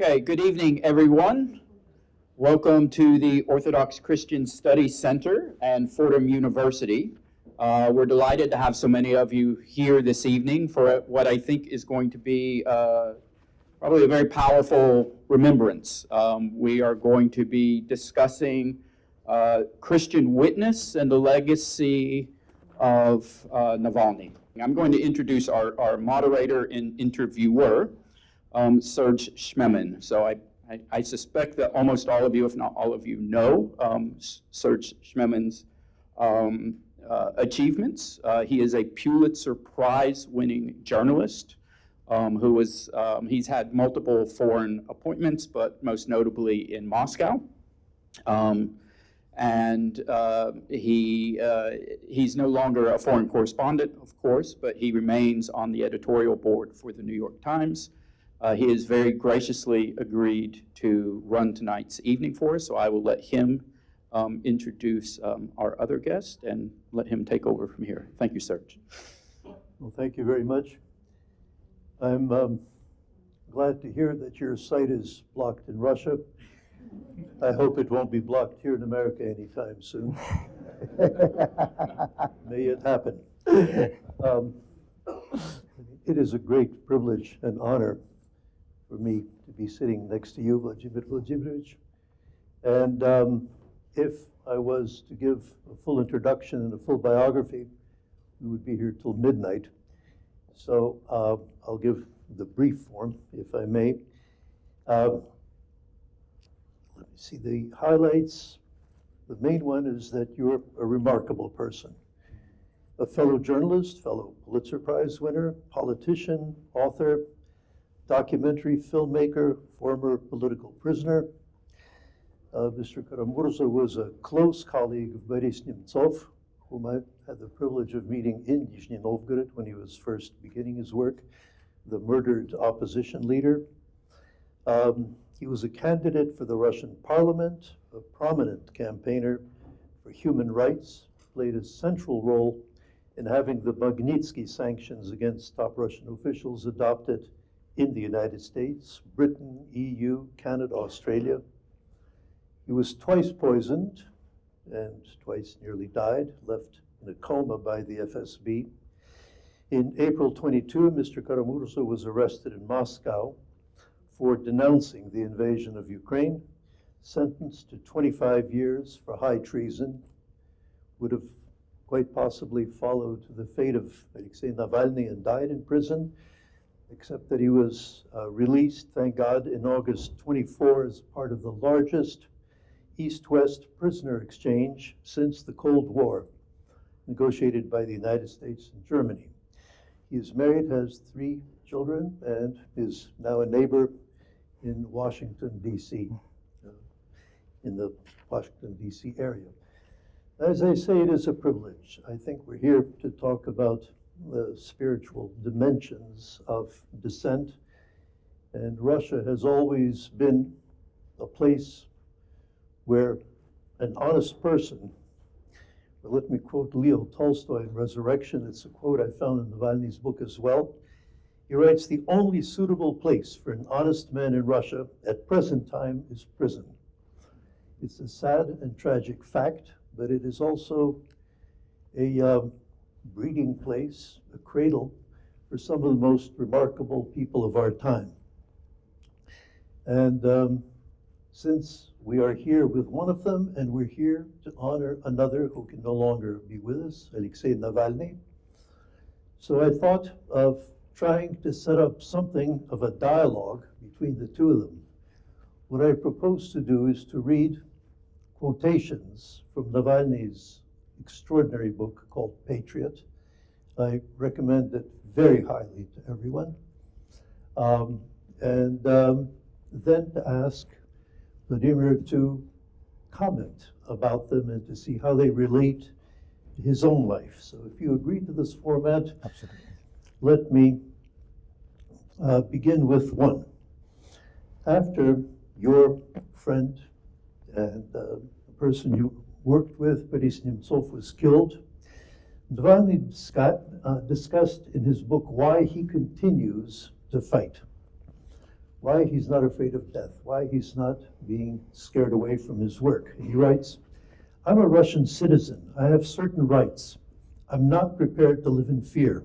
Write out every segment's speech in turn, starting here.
Okay, good evening, everyone. Welcome to the Orthodox Christian Studies Center and Fordham University. We're delighted to have so many of you here this evening for what I think is going to be probably a very powerful remembrance. We are going to be discussing Christian witness and the legacy of Navalny. I'm going to introduce our moderator and interviewer, Serge Schmemann. So I suspect that almost all of you, if not all of you, know Serge Schmemann's achievements. He is a Pulitzer Prize-winning journalist who was, he's had multiple foreign appointments, but most notably in Moscow. He's no longer a foreign correspondent, of course, but he remains on the editorial board for the New York Times. He has very graciously agreed to run tonight's evening for us, so I will let him introduce our other guest and let him take over from here. Thank you, Serge. Well, thank you very much. I'm glad to hear that your site is blocked in Russia. I hope it won't be blocked here in America anytime soon. May it happen. It is a great privilege and honor for me to be sitting next to you, Vladimir Vladimirovich. And if I was to give a full introduction and a full biography, we would be here till midnight. So I'll give the brief form, if I may. Let me see the highlights. The main one is that you're a remarkable person. A fellow journalist, fellow Pulitzer Prize winner, politician, author, documentary filmmaker, former political prisoner. Mr. Kara-Murza was a close colleague of Boris Nemtsov, whom I had the privilege of meeting in Nizhny Novgorod when he was first beginning his work, the murdered opposition leader. He was a candidate for the Russian parliament, a prominent campaigner for human rights, played a central role in having the Magnitsky sanctions against top Russian officials adopted in the United States, Britain, EU, Canada, Australia. He was twice poisoned and twice nearly died, left in a coma by the FSB. In April 22, Mr. Kara-Murza was arrested in Moscow for denouncing the invasion of Ukraine, sentenced to 25 years for high treason, would have quite possibly followed the fate of Alexei Navalny and died in prison, except that he was released, thank God, in August 24 as part of the largest East-West prisoner exchange since the Cold War, negotiated by the United States and Germany. He is married, has 3 children, and is now a neighbor in Washington, D.C., in the Washington, D.C. area. As I say, it is a privilege. I think we're here to talk about the spiritual dimensions of dissent, and Russia has always been a place where an honest person, let me quote Leo Tolstoy in Resurrection, it's a quote I found in Navalny's book as well. He writes, "The only suitable place for an honest man in Russia at present time is prison." It's a sad and tragic fact, but it is also a breeding place, a cradle for some of the most remarkable people of our time. And since we are here with one of them, and we're here to honor another who can no longer be with us, Alexei Navalny, so I thought of trying to set up something of a dialogue between the two of them. What I propose to do is to read quotations from Navalny's extraordinary book called Patriot. I recommend it very highly to everyone. And then to ask Vladimir to comment about them and to see how they relate to his own life. So if you agree to this format, absolutely, let me begin with one. After your friend and the person you worked with, Boris Nemtsov, was killed, Navalny discussed in his book why he continues to fight. why he's not afraid of death, why he's not being scared away from his work. He writes, "I'm a Russian citizen. I have certain rights. I'm not prepared to live in fear.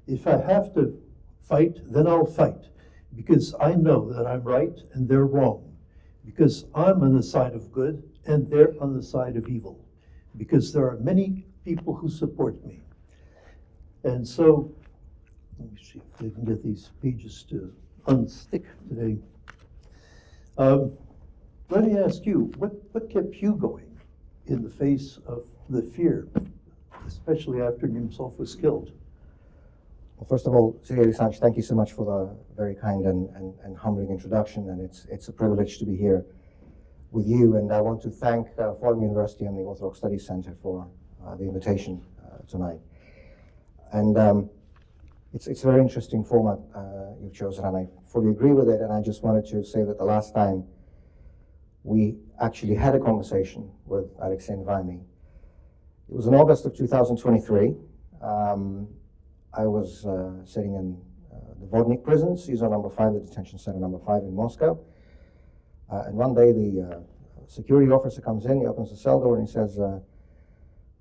If I have to fight, then I'll fight, because I know that I'm right and they're wrong, because I'm on the side of good and they're on the side of evil, because there are many people who support me." And so, let me see if I can get these pages to unstick today. Let me ask you, what kept you going in the face of the fear, especially after Nemtsov was killed? Well, first of all, Sergei Alexandrovich, thank you so much for the very kind and humbling introduction, and it's a privilege to be here with you. And I want to thank Fordham University and the Orthodox Studies Center for the invitation tonight. And it's a very interesting format you've chosen, and I fully agree with it. And I just wanted to say that the last time we actually had a conversation with Alexei Navalny, it was in August of 2023. I was sitting in the Vodnik prison, Season number 5, the detention center number 5 in Moscow. And one day the security officer comes in, he opens the cell door and he says,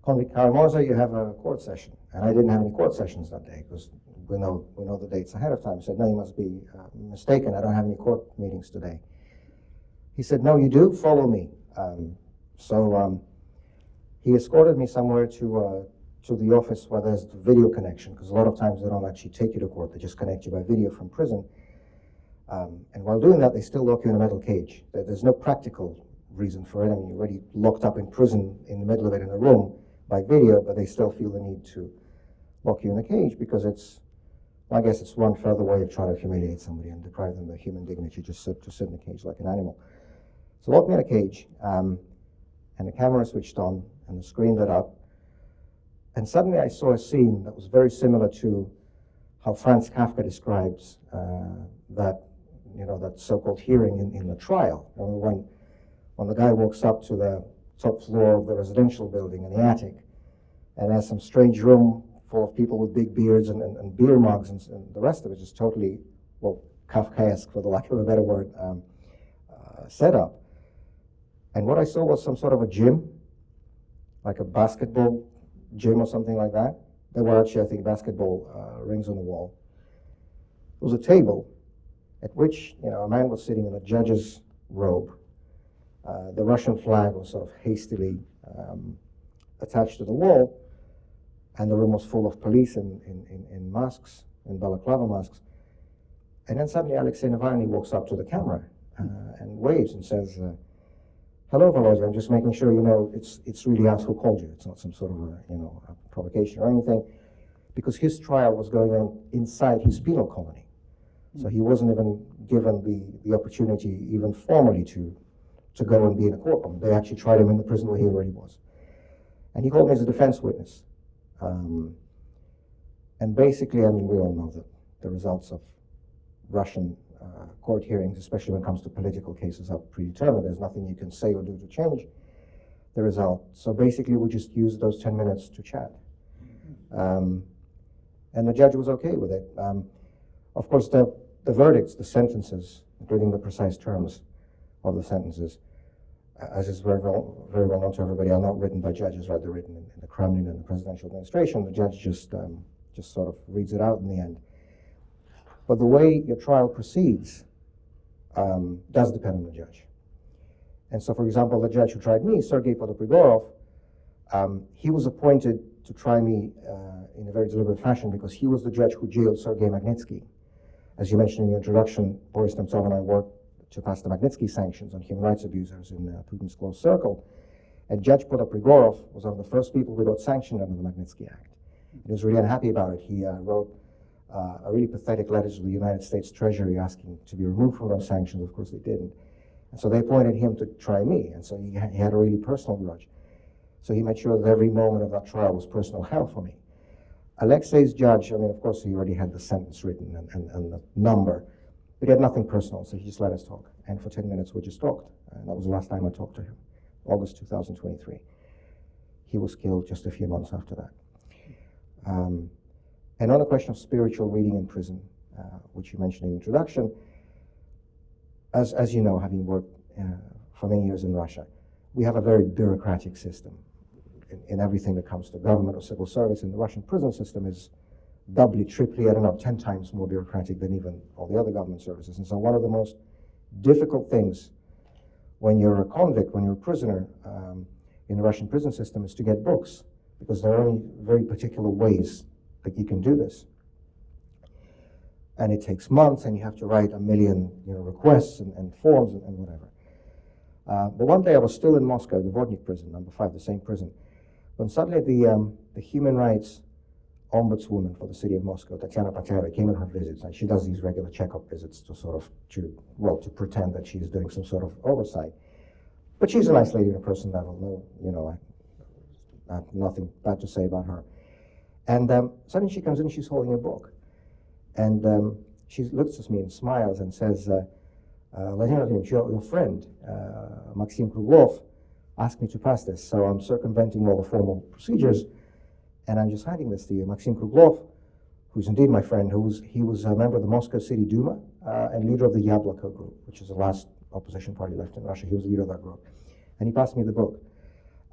"Convict Kara-Murza, you have a court session." And I didn't have any court sessions that day because we know the dates ahead of time. I said, "No, you must be mistaken. I don't have any court meetings today." He said, "No, you do. Follow me." So he escorted me somewhere to the office where there's the video connection, because a lot of times they don't actually take you to court. They just connect you by video from prison. And while doing that, they still lock you in a metal cage. There's no practical reason for it. I mean, you're already locked up in prison in the middle of it in a room by video, but they still feel the need to lock you in a cage because I guess it's one further way of trying to humiliate somebody and deprive them of their human dignity, just to sit in a cage like an animal. So locked me in a cage, and the camera switched on, and the screen lit up, and suddenly I saw a scene that was very similar to how Franz Kafka describes that so-called hearing in the trial. When the guy walks up to the top floor of the residential building in the attic, and there's some strange room full of people with big beards and beer mugs, and the rest of it is totally, well, Kafkaesque, for the lack of a better word, setup. And what I saw was some sort of a gym, like a basketball gym or something like that. There were actually, I think, basketball rings on the wall. There was a table at which, a man was sitting in a judge's robe. The Russian flag was sort of hastily attached to the wall, and the room was full of police in masks, in balaclava masks. And then suddenly Alexei Navalny walks up to the camera and waves and says, "Hello, Volodya, I'm just making sure you know it's really us who called you. It's not some sort of a provocation or anything," because his trial was going on inside his penal colony. So he wasn't even given the opportunity, even formally, to go and be in a courtroom. They actually tried him in the prison where he already was. And he called me as a defense witness. And basically, I mean, we all know that the results of Russian court hearings, especially when it comes to political cases, are predetermined. There's nothing you can say or do to change the result. So basically, we just used those 10 minutes to chat. And the judge was okay with it. Of course, the verdicts, the sentences, including the precise terms of the sentences, as is very well known to everybody, are not written by judges, right? They're written in the Kremlin and the presidential administration. The judge just sort of reads it out in the end. But the way your trial proceeds does depend on the judge. And so, for example, the judge who tried me, Sergei Prigorov, he was appointed to try me in a very deliberate fashion because he was the judge who jailed Sergei Magnitsky. As you mentioned in your introduction, Boris Nemtsov and I worked to pass the Magnitsky sanctions on human rights abusers in Putin's close circle. And Judge Prigorov was one of the first people who got sanctioned under the Magnitsky Act. He was really unhappy about it. He wrote a really pathetic letter to the United States Treasury asking to be removed from those sanctions. Of course, they didn't. And so they appointed him to try me. And so he had a really personal grudge. So he made sure that every moment of that trial was personal hell for me. Alexei's judge, I mean, of course, he already had the sentence written and the number, but he had nothing personal, so he just let us talk. And for 10 minutes, we just talked. And that was the last time I talked to him, August 2023. He was killed just a few months after that. And on the question of spiritual reading in prison, which you mentioned in the introduction, as you know, having worked for many years in Russia, we have a very bureaucratic system in everything that comes to government or civil service. And the Russian prison system is doubly, triply, I don't know, 10 times more bureaucratic than even all the other government services. And so one of the most difficult things when you're a convict, when you're a prisoner in the Russian prison system, is to get books, because there are only very particular ways that you can do this. And it takes months, and you have to write a million requests and forms and whatever. But one day I was still in Moscow, the Vodnik prison, number 5, the same prison, when suddenly the human rights ombudswoman for the city of Moscow, Tatiana Patriot, came on her visits, and she does these regular checkup visits to sort of, to pretend that she's doing some sort of oversight. But she's a nice lady on a personal level, I have nothing bad to say about her. And suddenly she comes in, she's holding a book. And she looks at me and smiles and says, Vladimir Vladimirovich, your friend, Maxim Kruglov, asked me to pass this, so I'm circumventing all the formal procedures, and I'm just handing this to you. Maxim Kruglov, who's indeed my friend, he was a member of the Moscow City Duma and leader of the Yabloko group, which is the last opposition party left in Russia. He was the leader of that group. And he passed me the book.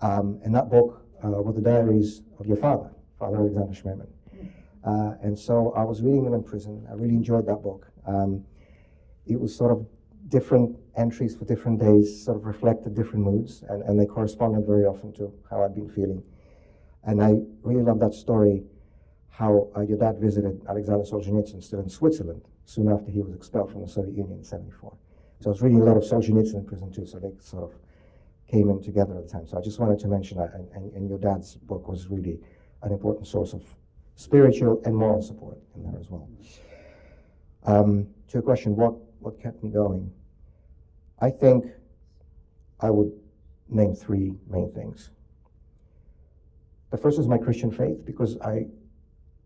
And that book were the diaries of your father, Father Alexander Schmemann. And so I was reading them in prison. I really enjoyed that book. It was sort of different entries for different days, sort of reflected different moods, and they corresponded very often to how I'd been feeling. And I really love that story, how your dad visited Alexander Solzhenitsyn still in Switzerland soon after he was expelled from the Soviet Union in '74. So I was reading a lot of Solzhenitsyn in prison too, so they sort of came in together at the time. So I just wanted to mention that, and your dad's book was really an important source of spiritual and moral support in there as well. To your question, what kept me going? I think I would name 3 main things. The first is my Christian faith, because I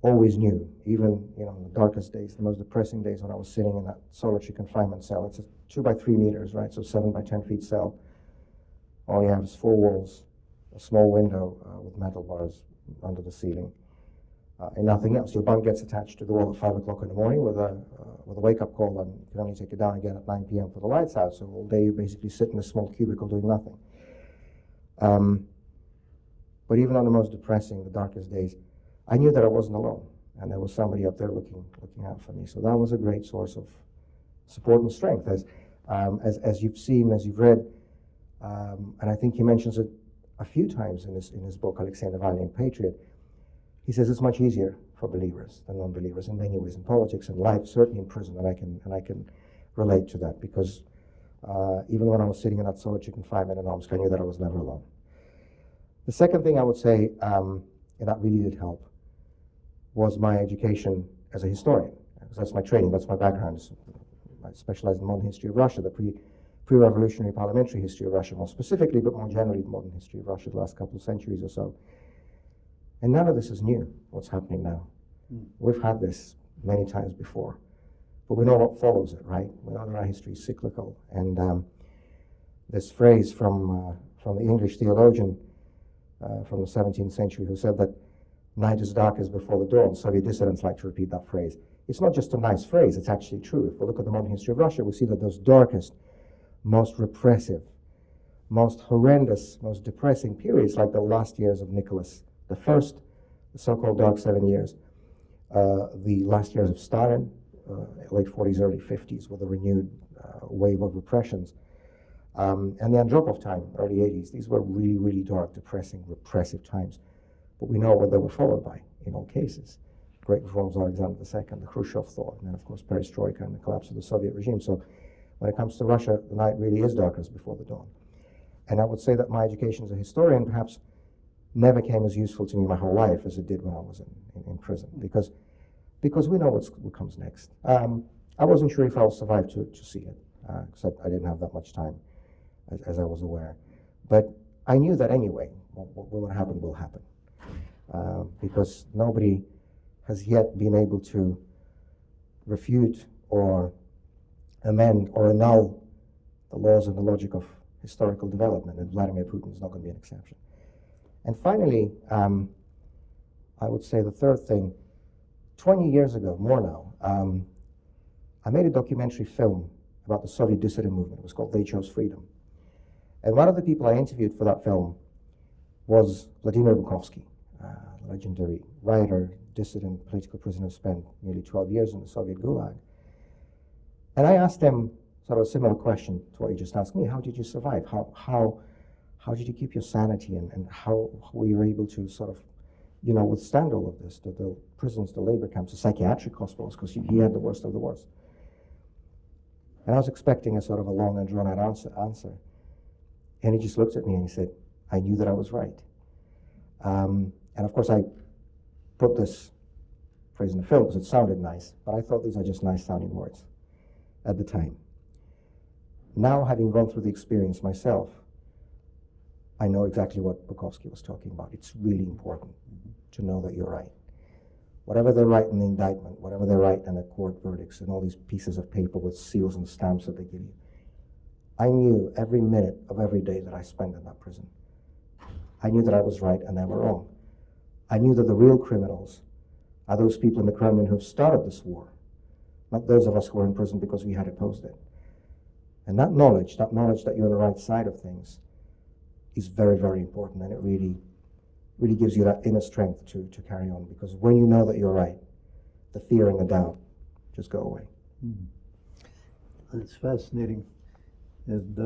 always knew, even in the darkest days, the most depressing days, when I was sitting in that solitary confinement cell. It's a 2 by 3 meters, right? So 7 by 10 feet cell. All you have is 4 walls, a small window with metal bars under the ceiling, and nothing else. Your bunk gets attached to the wall at 5 o'clock in the morning with a wake-up call, and you can only take it down again at 9 p.m. for the lights out. So all day you basically sit in a small cubicle doing nothing. But even on the most depressing, the darkest days, I knew that I wasn't alone, and there was somebody up there looking out for me. So that was a great source of support and strength, as you've seen, as you've read, and I think he mentions it a few times in his book, Alexei Navalny and Patriot. He says it's much easier for believers than non-believers in many ways, in politics and life, certainly in prison, and I can relate to that, because even when I was sitting in that solitary confinement in Omsk, I knew that I was never alone. The second thing I would say, and that really did help, was my education as a historian. Because that's my training, that's my background. I specialize in modern history of Russia, the pre-revolutionary parliamentary history of Russia more specifically, but more generally the modern history of Russia the last couple of centuries or so. And none of this is new, what's happening now. We've had this many times before, but we know what follows it, right? We know that our history is cyclical. And this phrase from the English theologian from the 17th century who said that night is darkest before the dawn. Soviet dissidents like to repeat that phrase. It's not just a nice phrase, it's actually true. If we look at the modern history of Russia, we see that those darkest, most repressive, most horrendous, most depressing periods, like the last years of Nicholas I, the so-called Dark 7 years, the last years of Stalin, late 40s, early 50s, with a renewed wave of repressions, and the Andropov time, early 80s. These were really, really dark, depressing, repressive times. But we know what they were followed by in all cases. Great reforms of Alexander II, the Khrushchev thaw, and then, of course, perestroika and the collapse of the Soviet regime. So when it comes to Russia, the night really is darkest before the dawn. And I would say that my education as a historian perhaps never came as useful to me my whole life as it did when I was in prison, because we know what comes next. I wasn't sure if I would survive to see it, because I didn't have that much time, as I was aware. But I knew that anyway, what will happen will happen, because nobody has yet been able to refute or amend or annul the laws and the logic of historical development, and Vladimir Putin is not going to be an exception. And finally, I would say the third thing, 20 years ago, more now, I made a documentary film about the Soviet dissident movement. It was called They Chose Freedom. And one of the people I interviewed for that film was Vladimir Putin, legendary writer, dissident, political prisoner, spent nearly 12 years in the Soviet Gulag. And I asked him sort of a similar question to what you just asked me. How did you survive? How did you keep your sanity, and how were you able to sort of, withstand all of this, the prisons, the labor camps, the psychiatric hospitals, because he had the worst of the worst. And I was expecting a sort of a long and drawn-out answer. And he just looked at me and he said, I knew that I was right. And of course, I put this phrase in the film because it sounded nice, but I thought these are just nice-sounding words at the time. Now, having gone through the experience myself, I know exactly what Bukowski was talking about. It's really important to know that you're right. Whatever they write in the indictment, whatever they write in the court verdicts, and all these pieces of paper with seals and stamps that they give you, I knew every minute of every day that I spent in that prison. I knew that I was right and they were wrong. I knew that the real criminals are those people in the Kremlin who've started this war, not those of us who are in prison because we had opposed it. And that knowledge that you're on the right side of things, is very, very important, and it really gives you that inner strength to carry on, because when you know that you're right, the fear and the doubt just go away. That's fascinating, and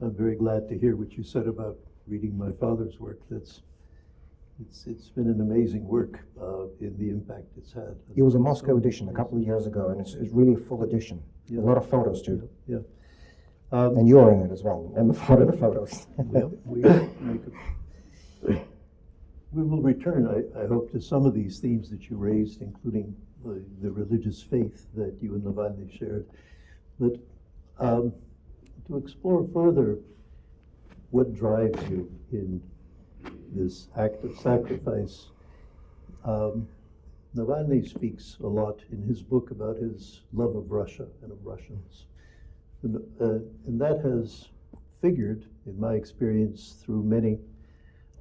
I'm very glad to hear what you said about reading my father's work. It's been an amazing work in the impact it's had. It was a Moscow edition a couple of years ago, and it's really a full edition. Yeah. A lot of photos too. Yeah. And you're in it as well, and one of the photos. Well, we will return, I hope, to some of these themes that you raised, including the religious faith that you and Navalny shared. But to explore further what drives you in this act of sacrifice, Navalny speaks a lot in his book about his love of Russia and of Russians. And that has figured, in my experience, through many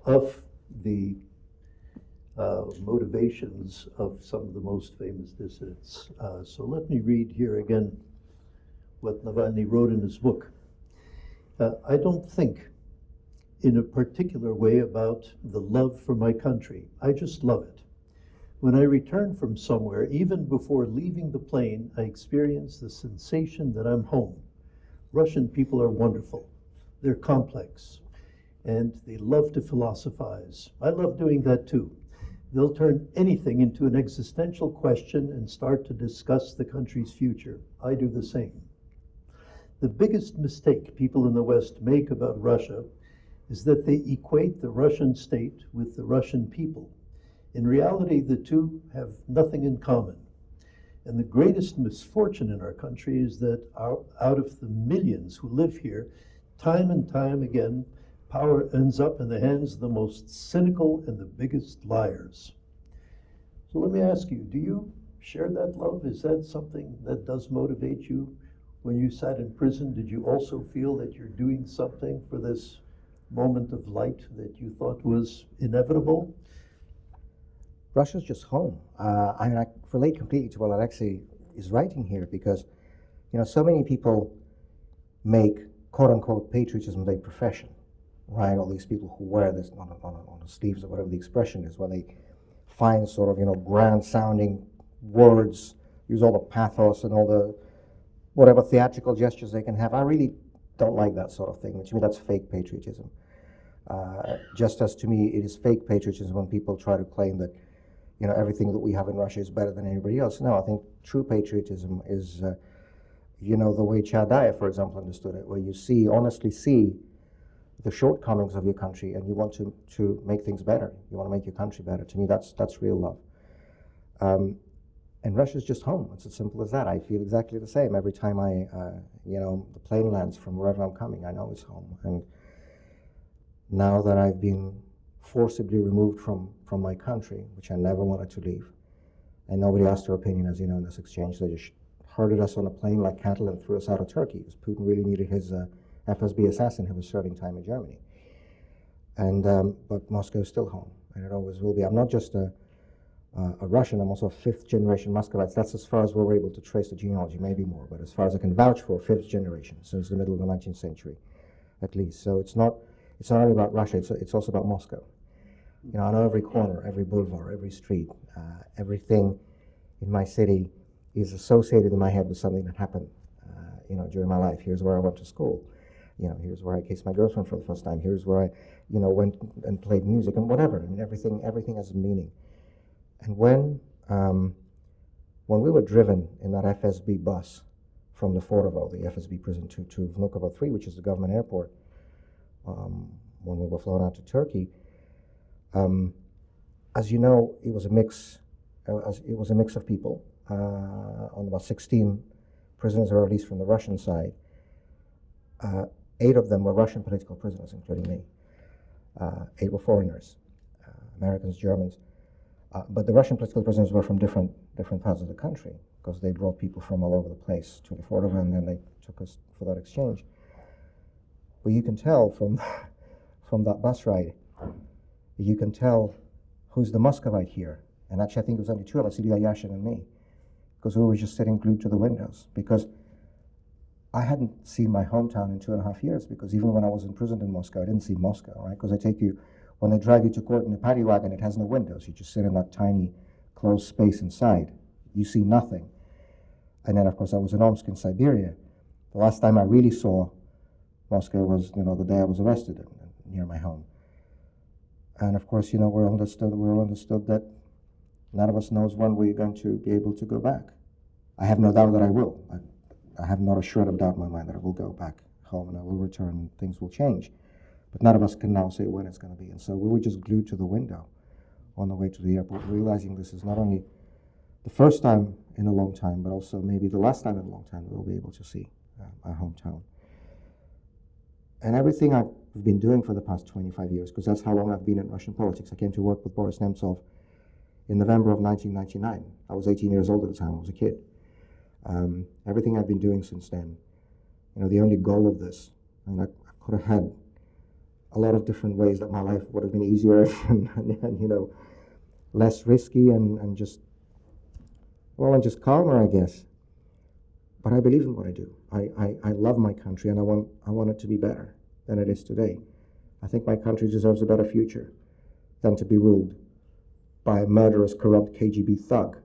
of the motivations of some of the most famous dissidents. So let me read here again what Navalny wrote in his book. I don't think in a particular way about the love for my country. I just love it. When I return from somewhere, even before leaving the plane, I experience the sensation that I'm home. Russian people are wonderful. They're complex, and they love to philosophize. I love doing that too. They'll turn anything into an existential question and start to discuss the country's future. I do the same. The biggest mistake people in the West make about Russia is that they equate the Russian state with the Russian people. In reality, the two have nothing in common. And the greatest misfortune in our country is that out of the millions who live here, time and time again, power ends up in the hands of the most cynical and the biggest liars. So let me ask you, do you share that love? Is that something that does motivate you? When you sat in prison, did you also feel that you're doing something for this moment of light that you thought was inevitable? Russia's just home. I relate completely to what Alexei is writing here, because, so many people make quote-unquote patriotism their profession, right? All these people who wear this on the sleeves or whatever the expression is, where they find sort of, grand-sounding words, use all the pathos and all the whatever theatrical gestures they can have. I really don't like that sort of thing. To me, that's fake patriotism. Just as to me, it is fake patriotism when people try to claim that everything that we have in Russia is better than anybody else. No, I think true patriotism is, the way Chadaya, for example, understood it, where you honestly see the shortcomings of your country and you want to make things better. You want to make your country better. To me, that's real love. And Russia's just home. It's as simple as that. I feel exactly the same every time the plane lands from wherever I'm coming. I know it's home. And now that I've been forcibly removed from my country, which I never wanted to leave, and nobody asked our opinion, as you know, in this exchange. They just herded us on a plane like cattle and threw us out of Turkey, because Putin really needed his FSB assassin who was serving time in Germany. And but Moscow is still home, and it always will be. I'm not just a a Russian. I'm also a fifth-generation Muscovites. That's as far as we're able to trace the genealogy, maybe more, but as far as I can vouch for, fifth generation since the middle of the 19th century, at least. So it's not only about Russia, it's also about Moscow. You know, I know every corner, every boulevard, every street, everything in my city is associated in my head with something that happened, during my life. Here's where I went to school. You know, here's where I kissed my girlfriend for the first time. Here's where I, went and played music and whatever. I mean, everything has a meaning. And when we were driven in that FSB bus from the Forovo, the FSB prison, to Vnukovo 3, which is the government airport, when we were flown out to Turkey, as you know, it was a mix. It was a mix of people. On about 16 prisoners were released from the Russian side. 8 of them were Russian political prisoners, including me. 8 were foreigners, Americans, Germans. But the Russian political prisoners were from different parts of the country, because they brought people from all over the place to the Forovo, and then they took us for that exchange. But you can tell from that bus ride, you can tell who's the Muscovite here. And actually, I think it was only 2 of us, Ilya Yashin and me, because we were just sitting glued to the windows. Because I hadn't seen my hometown in 2.5 years, because even when I was imprisoned in Moscow, I didn't see Moscow, right? Because when they drive you to court in a paddy wagon, it has no windows. You just sit in that tiny, closed space inside. You see nothing. And then, of course, I was in Omsk in Siberia. The last time I really saw Moscow was, the day I was arrested near my home. And of course, we all understood that none of us knows when we're going to be able to go back. I have no doubt that I will. I have not a shred of doubt in my mind that I will go back home and I will return and things will change. But none of us can now say when it's going to be. And so we were just glued to the window on the way to the airport, realizing this is not only the first time in a long time, but also maybe the last time in a long time we'll be able to see our hometown. And everything I've been doing for the past 25 years, because that's how long I've been in Russian politics. I came to work with Boris Nemtsov in November of 1999. I was 18 years old at the time. I was a kid. Everything I've been doing since then, the only goal of this, I could have had a lot of different ways that my life would have been easier and less risky and just calmer, I guess. But I believe in what I do. I love my country, and I want it to be better than it is today. I think my country deserves a better future than to be ruled by a murderous, corrupt KGB thug.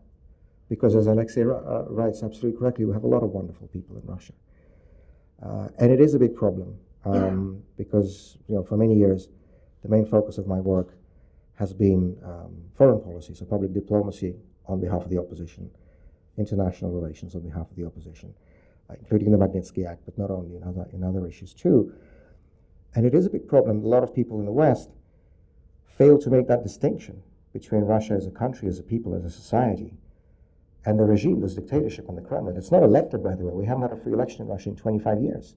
Because as Alexei writes absolutely correctly, we have a lot of wonderful people in Russia. And it is a big problem, because for many years, the main focus of my work has been foreign policy, so public diplomacy on behalf of the opposition, international relations on behalf of the opposition, including the Magnitsky Act, but not only, in other issues too. And it is a big problem. A lot of people in the West fail to make that distinction between Russia as a country, as a people, as a society, and the regime, this dictatorship in the Kremlin. It's not elected, by the way. We haven't had a free election in Russia in 25 years.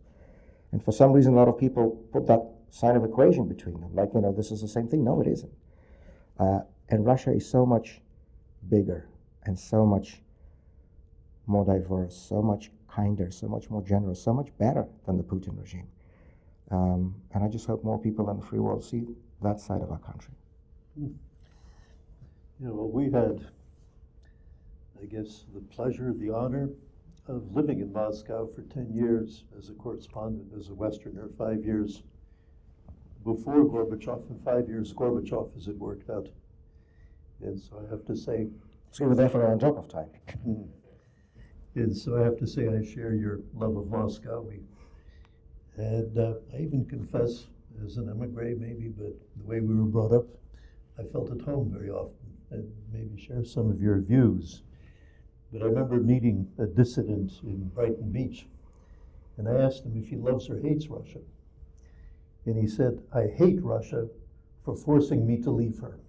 And for some reason, a lot of people put that sign of equation between them, like, this is the same thing. No, it isn't. And Russia is so much bigger and so much more diverse, so much kinder, so much more generous, so much better than the Putin regime. And I just hope more people in the free world see that side of our country. We had, I guess, the pleasure, the honor of living in Moscow for 10 years as a correspondent, as a Westerner, 5 years before Gorbachev and 5 years Gorbachev, as it worked out. And so I have to say... So you were there for the Andropov time. And so I have to say I share your love of Moscow. And I even confess, as an emigre maybe, but the way we were brought up, I felt at home very often, and maybe share some of your views. But I remember meeting a dissident in Brighton Beach, and I asked him if he loves or hates Russia. And he said, I hate Russia for forcing me to leave her,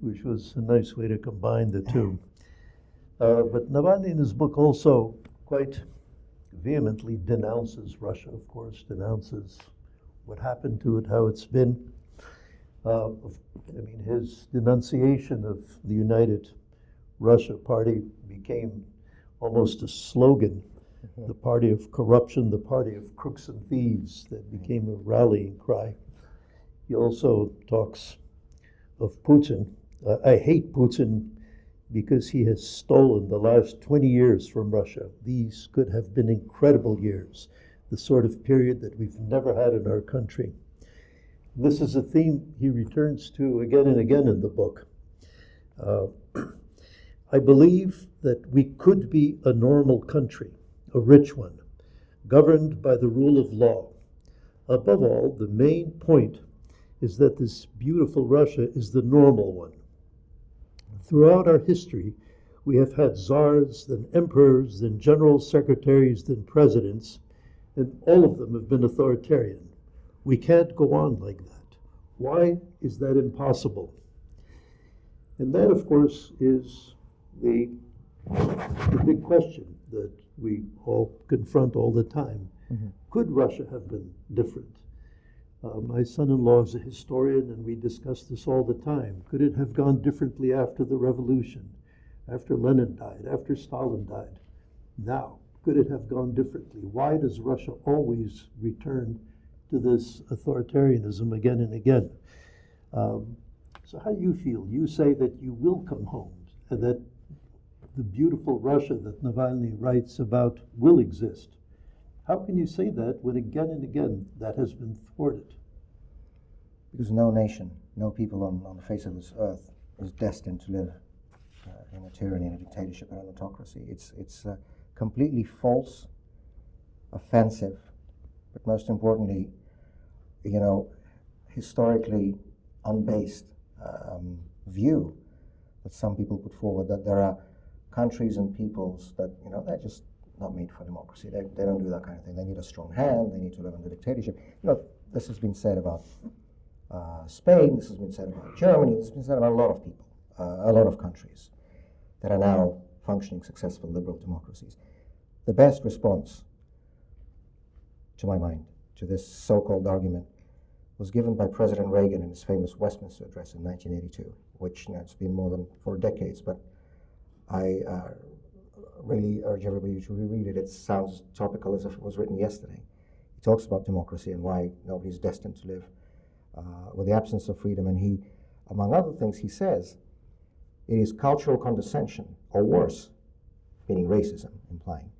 which was a nice way to combine the two. But Navalny in his book also quite vehemently denounces Russia, of course, denounces what happened to it, how it's been. His denunciation of the United Russia Party became almost a slogan, the party of corruption, the party of crooks and thieves, that became a rallying cry. He also talks of Putin I hate Putin because he has stolen the last 20 years from Russia. These could have been incredible years, the sort of period that we've never had in our country. This is a theme he returns to again and again in the book. I believe that we could be a normal country, a rich one, governed by the rule of law. Above all, the main point is that this beautiful Russia is the normal one. Throughout our history, we have had czars, then emperors, then general secretaries, then presidents, and all of them have been authoritarian. We can't go on like that. Why is that impossible? And that, of course, is the big question that we all confront all the time. Mm-hmm. Could Russia have been different? My son-in-law is a historian, and we discuss this all the time. Could it have gone differently after the revolution, after Lenin died, after Stalin died? Now, could it have gone differently? Why does Russia always return to this authoritarianism again and again? So how do you feel? You say that you will come home, and that the beautiful Russia that Navalny writes about will exist. How can you say that when again and again that has been thwarted? Because no nation, no people on the face of this earth is destined to live in a tyranny, in a dictatorship, and an autocracy. It's completely false, offensive, but most importantly, historically unbased view that some people put forward, that there are countries and peoples that, they're just not made for democracy. They don't do that kind of thing. They need a strong hand. They need to live under dictatorship. This has been said about Spain. This has been said about Germany. This has been said about a lot of people, a lot of countries that are now functioning, successful liberal democracies. The best response, to my mind, to this so-called argument was given by President Reagan in his famous Westminster address in 1982, which it's been more than 4 decades, but I really urge everybody to reread it. It sounds topical as if it was written yesterday. He talks about democracy and why nobody's destined to live with the absence of freedom, and he, among other things, he says, it is cultural condescension, or worse, meaning racism, implying,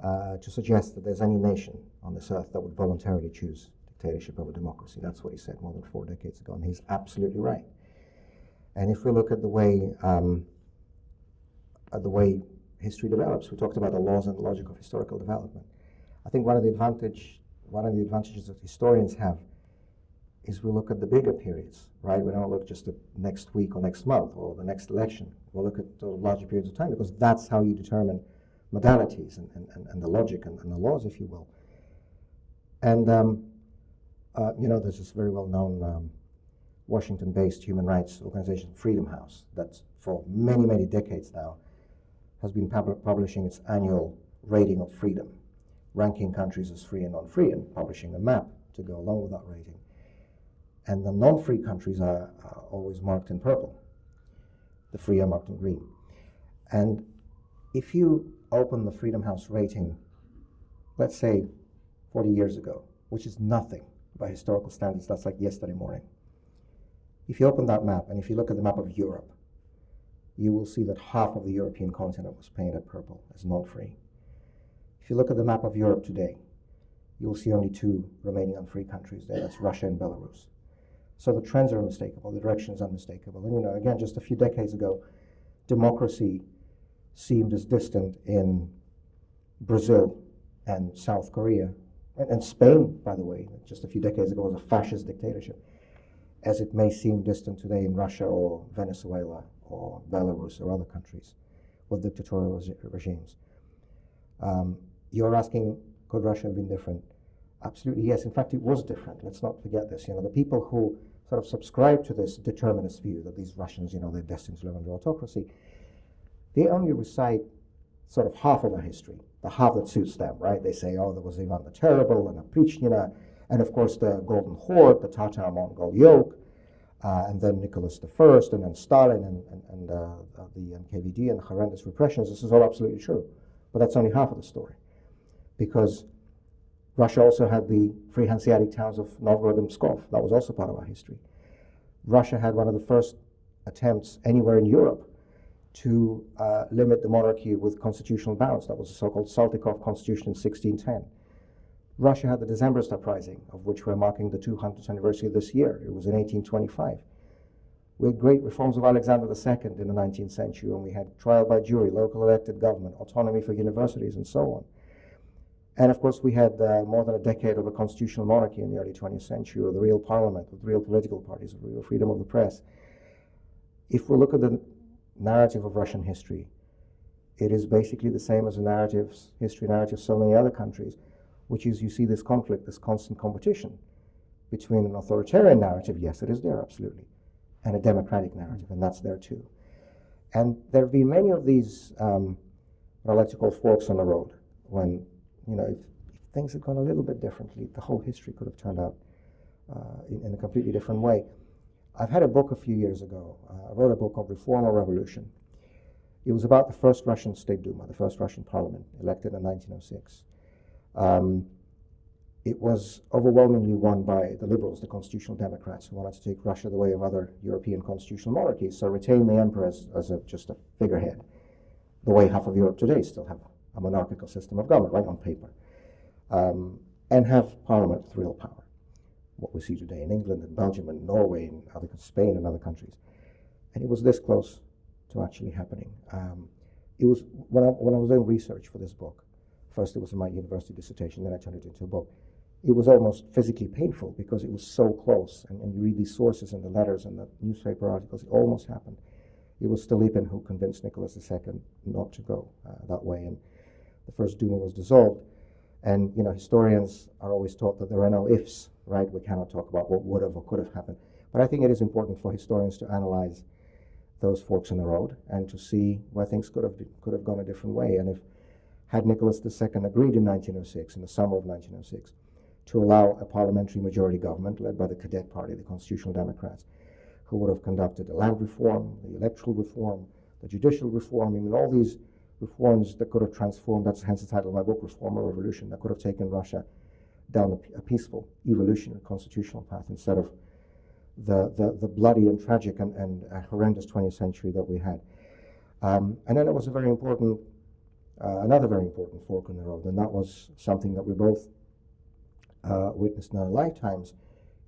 to suggest that there's any nation on this earth that would voluntarily choose dictatorship over democracy. That's what he said more than 4 decades ago, and he's absolutely right. And if we look at the way history develops, we talked about the laws and the logic of historical development. I think one of the advantages that historians have is we look at the bigger periods, right? We don't look just at next week or next month or the next election. We'll look at larger periods of time, because that's how you determine modalities and the logic and the laws, if you will. And there's this very well-known Washington-based human rights organization, Freedom House, that's for many, many decades now has been publishing its annual rating of freedom, ranking countries as free and non-free, and publishing a map to go along with that rating. And the non-free countries are always marked in purple. The free are marked in green. And if you open the Freedom House rating, let's say 40 years ago, which is nothing by historical standards, that's like yesterday morning. If you open that map, and if you look at the map of Europe, you will see that half of the European continent was painted purple as non-free. If you look at the map of Europe today, you will see only 2 remaining unfree countries there. That's Russia and Belarus. So the trends are unmistakable, the direction is unmistakable. And again, just a few decades ago, democracy seemed as distant in Brazil and South Korea, and Spain, by the way, just a few decades ago was a fascist dictatorship, as it may seem distant today in Russia or Venezuela or Belarus or other countries with dictatorial regimes. You're asking, could Russia have been different? Absolutely, yes. In fact, it was different. Let's not forget this. The people who sort of subscribe to this determinist view that these Russians, they're destined to live under autocracy, they only recite sort of half of our history, the half that suits them, right? They say, there was Ivan the Terrible and Oprichnina, and of course the Golden Horde, the Tatar-Mongol yoke, and then Nicholas I, and then Stalin, and the NKVD and horrendous repressions. This is all absolutely true. But that's only half of the story. Because Russia also had the free Hanseatic towns of Novgorod and Pskov. That was also part of our history. Russia had one of the first attempts anywhere in Europe to limit the monarchy with constitutional bounds. That was the so-called Saltykov Constitution in 1610. Russia had the Decembrist uprising, of which we're marking the 200th anniversary this year. It was in 1825. We had great reforms of Alexander II in the 19th century, when we had trial by jury, local elected government, autonomy for universities, and so on. And of course, we had more than a decade of a constitutional monarchy in the early 20th century, with a real parliament, with real political parties, with real freedom of the press. If we look at the narrative of Russian history, it is basically the same as the history narrative of so many other countries, which is you see this conflict, this constant competition between an authoritarian narrative, yes, it is there, absolutely, and a democratic narrative, and that's there too. And there have been many of these, what I like to call forks on the road, when, if things had gone a little bit differently, the whole history could have turned out in a completely different way. I've had a book a few years ago. I wrote a book called Reform or Revolution. It was about the first Russian State Duma, the first Russian parliament, elected in 1906. It was overwhelmingly won by the liberals, the constitutional Democrats, who wanted to take Russia the way of other European constitutional monarchies, so retain the emperor as just a figurehead, the way half of Europe today still have a monarchical system of government, right, on paper, and have parliament with real power, what we see today in England and Belgium and Norway and Spain and other countries. And it was this close to actually happening. It was when I was doing research for this book. First it was in my university dissertation, then I turned it into a book. It was almost physically painful because it was so close, and you read these sources and the letters and the newspaper articles, it almost happened. It was Stolypin who convinced Nicholas II not to go that way, and the first Duma was dissolved. And historians are always taught that there are no ifs, right? We cannot talk about what would have or could have happened. But I think it is important for historians to analyze those forks in the road and to see where things could have gone a different way. And had Nicholas II agreed in 1906, in the summer of 1906, to allow a parliamentary majority government led by the Cadet Party, the Constitutional Democrats, who would have conducted the land reform, the electoral reform, the judicial reform, all these reforms that could have transformed, that's hence the title of my book, Reform or Revolution, that could have taken Russia down a peaceful, evolutionary constitutional path instead of the bloody and tragic and horrendous 20th century that we had. And then it was a very important, another very important fork in the road, and that was something that we both witnessed in our lifetimes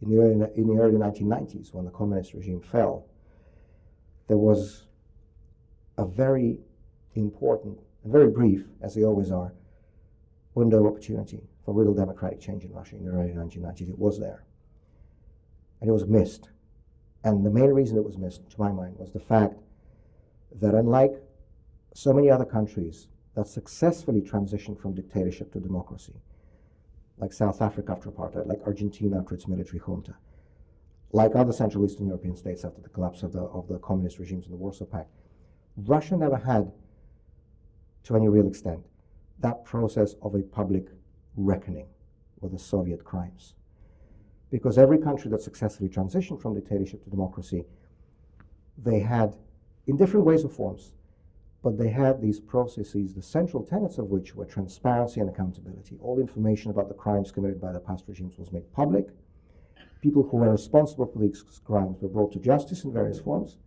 in the early 1990s, when the communist regime fell. There was a very important and very brief, as they always are, window of opportunity for real democratic change in Russia in the early 1990s. It was there. And it was missed. And the main reason it was missed, to my mind, was the fact that unlike so many other countries that successfully transitioned from dictatorship to democracy, like South Africa after apartheid, like Argentina after its military junta, like other Central Eastern European states after the collapse of the communist regimes in the Warsaw Pact, Russia never had, to any real extent, that process of a public reckoning with the Soviet crimes. Because every country that successfully transitioned from dictatorship to democracy, they had, in different ways or forms, but they had these processes, the central tenets of which were transparency and accountability. All information about the crimes committed by the past regimes was made public. People who were responsible for these crimes were brought to justice in various forms.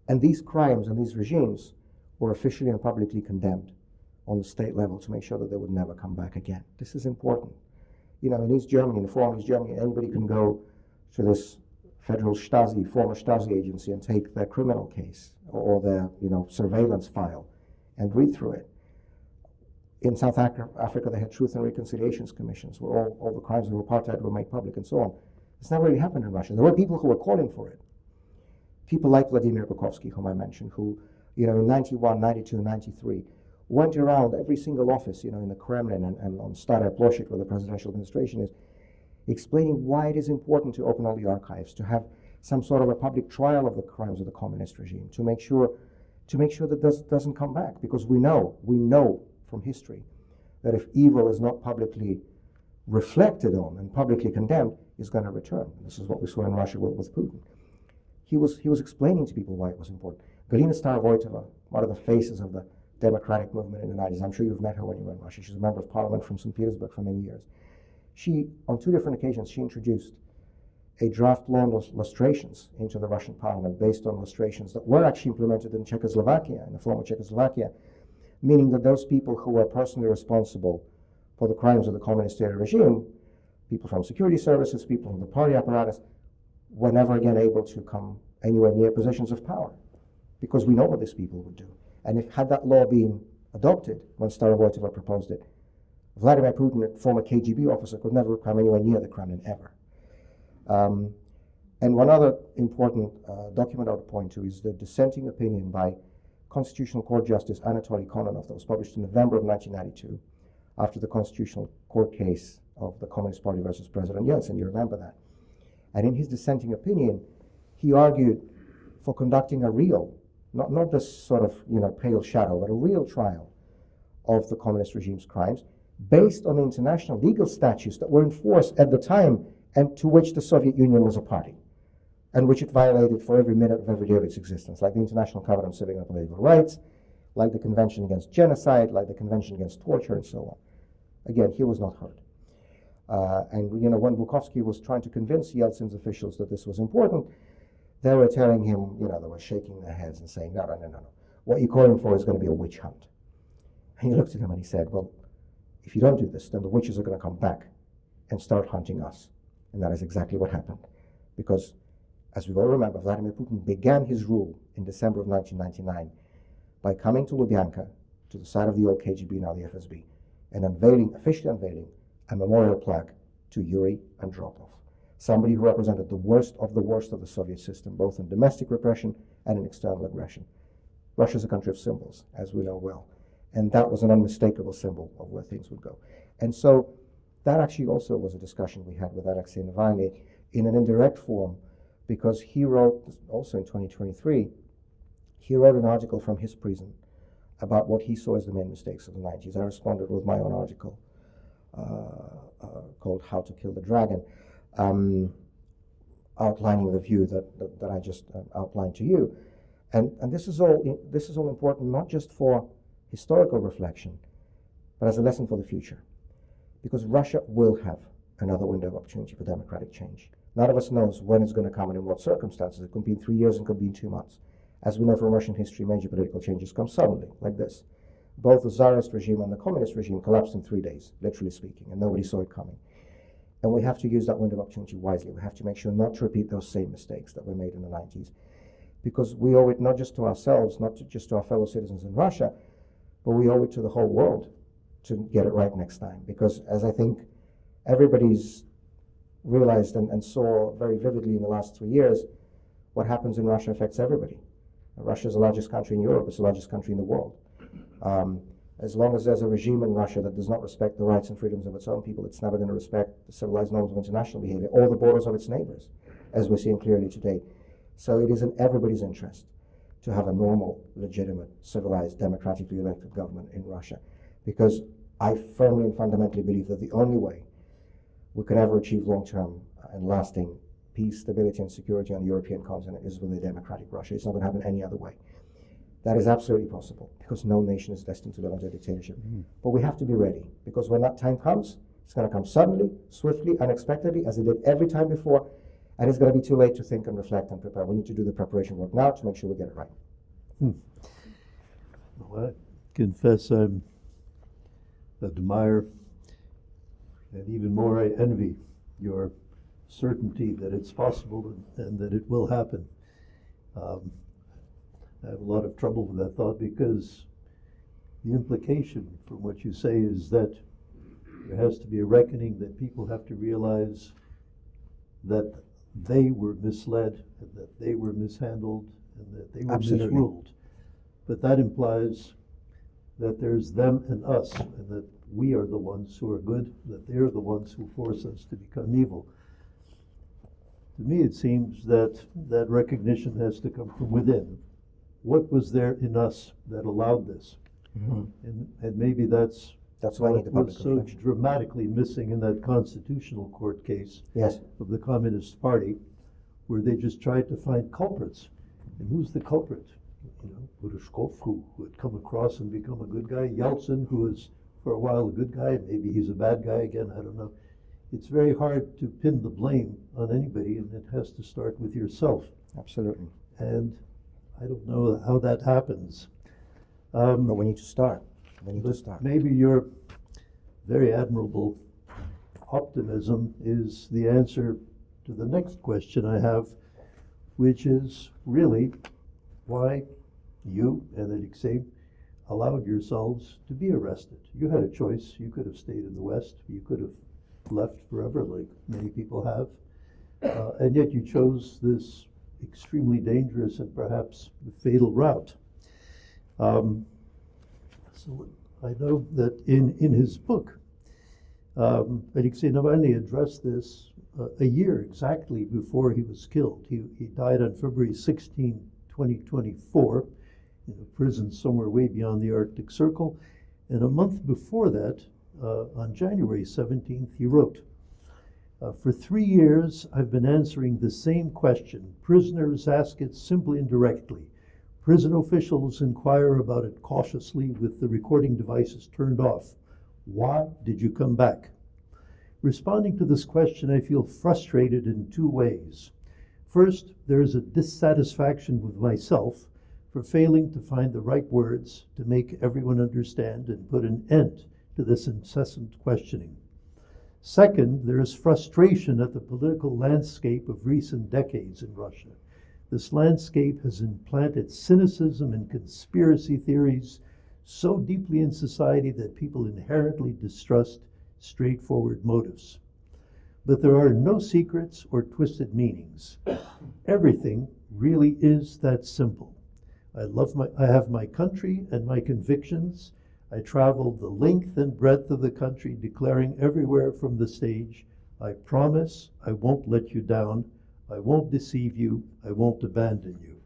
And these crimes and these regimes were officially and publicly condemned on the state level to make sure that they would never come back again. This is important. In East Germany, in the former East Germany, anybody can go to this federal Stasi, former Stasi agency, and take their criminal case or their surveillance file and read through it. In South Africa, they had Truth and Reconciliations Commissions where all the crimes of apartheid were made public and so on. It's never really happened in Russia. There were people who were calling for it. People like Vladimir Bukovsky, whom I mentioned, who in 91, 92, 93, went around every single office, in the Kremlin and on Staraya Ploshchad, where the presidential administration is, explaining why it is important to open all the archives, to have some sort of a public trial of the crimes of the communist regime, to make sure that this doesn't come back, because we know from history that if evil is not publicly reflected on and publicly condemned, it's going to return. This is what we saw in Russia with Putin. He was explaining to people why it was important. Galina Starovoytova, one of the faces of the democratic movement in the 90s. I'm sure you've met her when you were in Russia. She's a member of parliament from St. Petersburg for many years. She, on 2 different occasions, she introduced a draft law on lustrations into the Russian parliament based on lustrations that were actually implemented in Czechoslovakia, in the former Czechoslovakia, meaning that those people who were personally responsible for the crimes of the communist era regime, people from security services, people from the party apparatus, were never again able to come anywhere near positions of power, because we know what these people would do. And if had that law been adopted when Starovoytova proposed it, Vladimir Putin, a former KGB officer, could never come anywhere near the Kremlin ever. And one other important document I would point to is the dissenting opinion by Constitutional Court Justice Anatoly Kononov that was published in November of 1992 after the Constitutional Court case of the Communist Party versus President Yeltsin. You remember that. And in his dissenting opinion, he argued for conducting a real, not this sort of pale shadow, but a real trial of the communist regime's crimes based on the international legal statutes that were in force at the time and to which the Soviet Union was a party, and which it violated for every minute of every day of its existence, like the International Covenant on Civic and Political Rights, like the Convention Against Genocide, like the Convention Against Torture, and so on. Again, he was not heard. And when Bukovsky was trying to convince Yeltsin's officials that this was important, they were telling him, they were shaking their heads and saying, no. What you're calling for is going to be a witch hunt. And he looked at him and he said, well, if you don't do this, then the witches are going to come back and start hunting us. And that is exactly what happened. Because, as we all remember, Vladimir Putin began his rule in December of 1999 by coming to Lubyanka, to the side of the old KGB, now the FSB, and officially unveiling a memorial plaque to Yuri Andropov, somebody who represented the worst of the Soviet system, both in domestic repression and in external aggression. Russia is a country of symbols, as we know well, and that was an unmistakable symbol of where things would go. And so that actually also was a discussion we had with Alexei Navalny in an indirect form, because he wrote, also in 2023, he wrote an article from his prison about what he saw as the main mistakes of the 90s. I responded with my own article called How to Kill the Dragon, outlining the view that I just outlined to you. And this is all important, not just for historical reflection, but as a lesson for the future. Because Russia will have another window of opportunity for democratic change. None of us knows when it's going to come and in what circumstances. It could be in 3 years and could be in 2 months. As we know from Russian history, major political changes come suddenly, like this. Both the Tsarist regime and the communist regime collapsed in 3 days, literally speaking, and nobody saw it coming. And we have to use that window of opportunity wisely. We have to make sure not to repeat those same mistakes that were made in the 90s. Because we owe it not just to ourselves, just to our fellow citizens in Russia, but we owe it to the whole world to get it right next time. Because as I think everybody's realized and saw very vividly in the last 3 years, what happens in Russia affects everybody. Russia is the largest country in Europe. It's the largest country in the world. As long as there's a regime in Russia that does not respect the rights and freedoms of its own people, it's never going to respect the civilized norms of international behavior or the borders of its neighbors, as we're seeing clearly today. So it is in everybody's interest to have a normal, legitimate, civilized, democratically elected government in Russia. Because I firmly and fundamentally believe that the only way we can ever achieve long-term and lasting peace, stability, and security on the European continent is with a democratic Russia. It's not going to happen any other way. That is absolutely possible, because no nation is destined to live under dictatorship. Mm-hmm. But we have to be ready, because when that time comes, it's going to come suddenly, swiftly, unexpectedly, as it did every time before, and it's going to be too late to think and reflect and prepare. We need to do the preparation work now to make sure we get it right. Well, I confess I admire, and even more I envy, your certainty that it's possible and that it will happen. I have a lot of trouble with that thought, because the implication from what you say is that there has to be a reckoning, that people have to realize that they were misled and that they were mishandled and that they were misruled. But that implies that there's them and us, and that we are the ones who are good, that they're the ones who force us to become evil. To me, it seems that that recognition has to come from within. What was there in us that allowed this? Mm-hmm. And maybe that's why what's so dramatically missing in that constitutional court case of the Communist Party, where they just tried to find culprits. And who's the culprit? Purushkov, who had come across and become a good guy. Yeltsin, who was for a while a good guy, maybe he's a bad guy again, I don't know. it's very hard to pin the blame on anybody, and it has to start with yourself. Absolutely. And I don't know how that happens. But we need to start. We need to But start. maybe your very admirable optimism is the answer to the next question I have, which is really why you and Alexei allowed yourselves to be arrested. You had a choice. You could have stayed in the West. You could have left forever, like many people have. And yet you chose this extremely dangerous and perhaps fatal route. So I know that in his book, Alexei Navalny addressed this a year exactly before he was killed. He died on February 16, 2024, in a prison somewhere way beyond the Arctic Circle. And a month before that, on January 17th, he wrote, "For 3 years, I've been answering the same question. Prisoners ask it simply and directly. Prison officials inquire about it cautiously with the recording devices turned off. Why did you come back?" Responding to this question, I feel frustrated in 2 ways. First, there is a dissatisfaction with myself for failing to find the right words to make everyone understand and put an end to this incessant questioning. Second, there is frustration at the political landscape of recent decades in Russia. This landscape has implanted cynicism and conspiracy theories so deeply in society that people inherently distrust straightforward motives. But there are no secrets or twisted meanings. Everything really is that simple. I have my country and my convictions. I traveled the length and breadth of the country, declaring everywhere from the stage, I promise I won't let you down. I won't deceive you. I won't abandon you.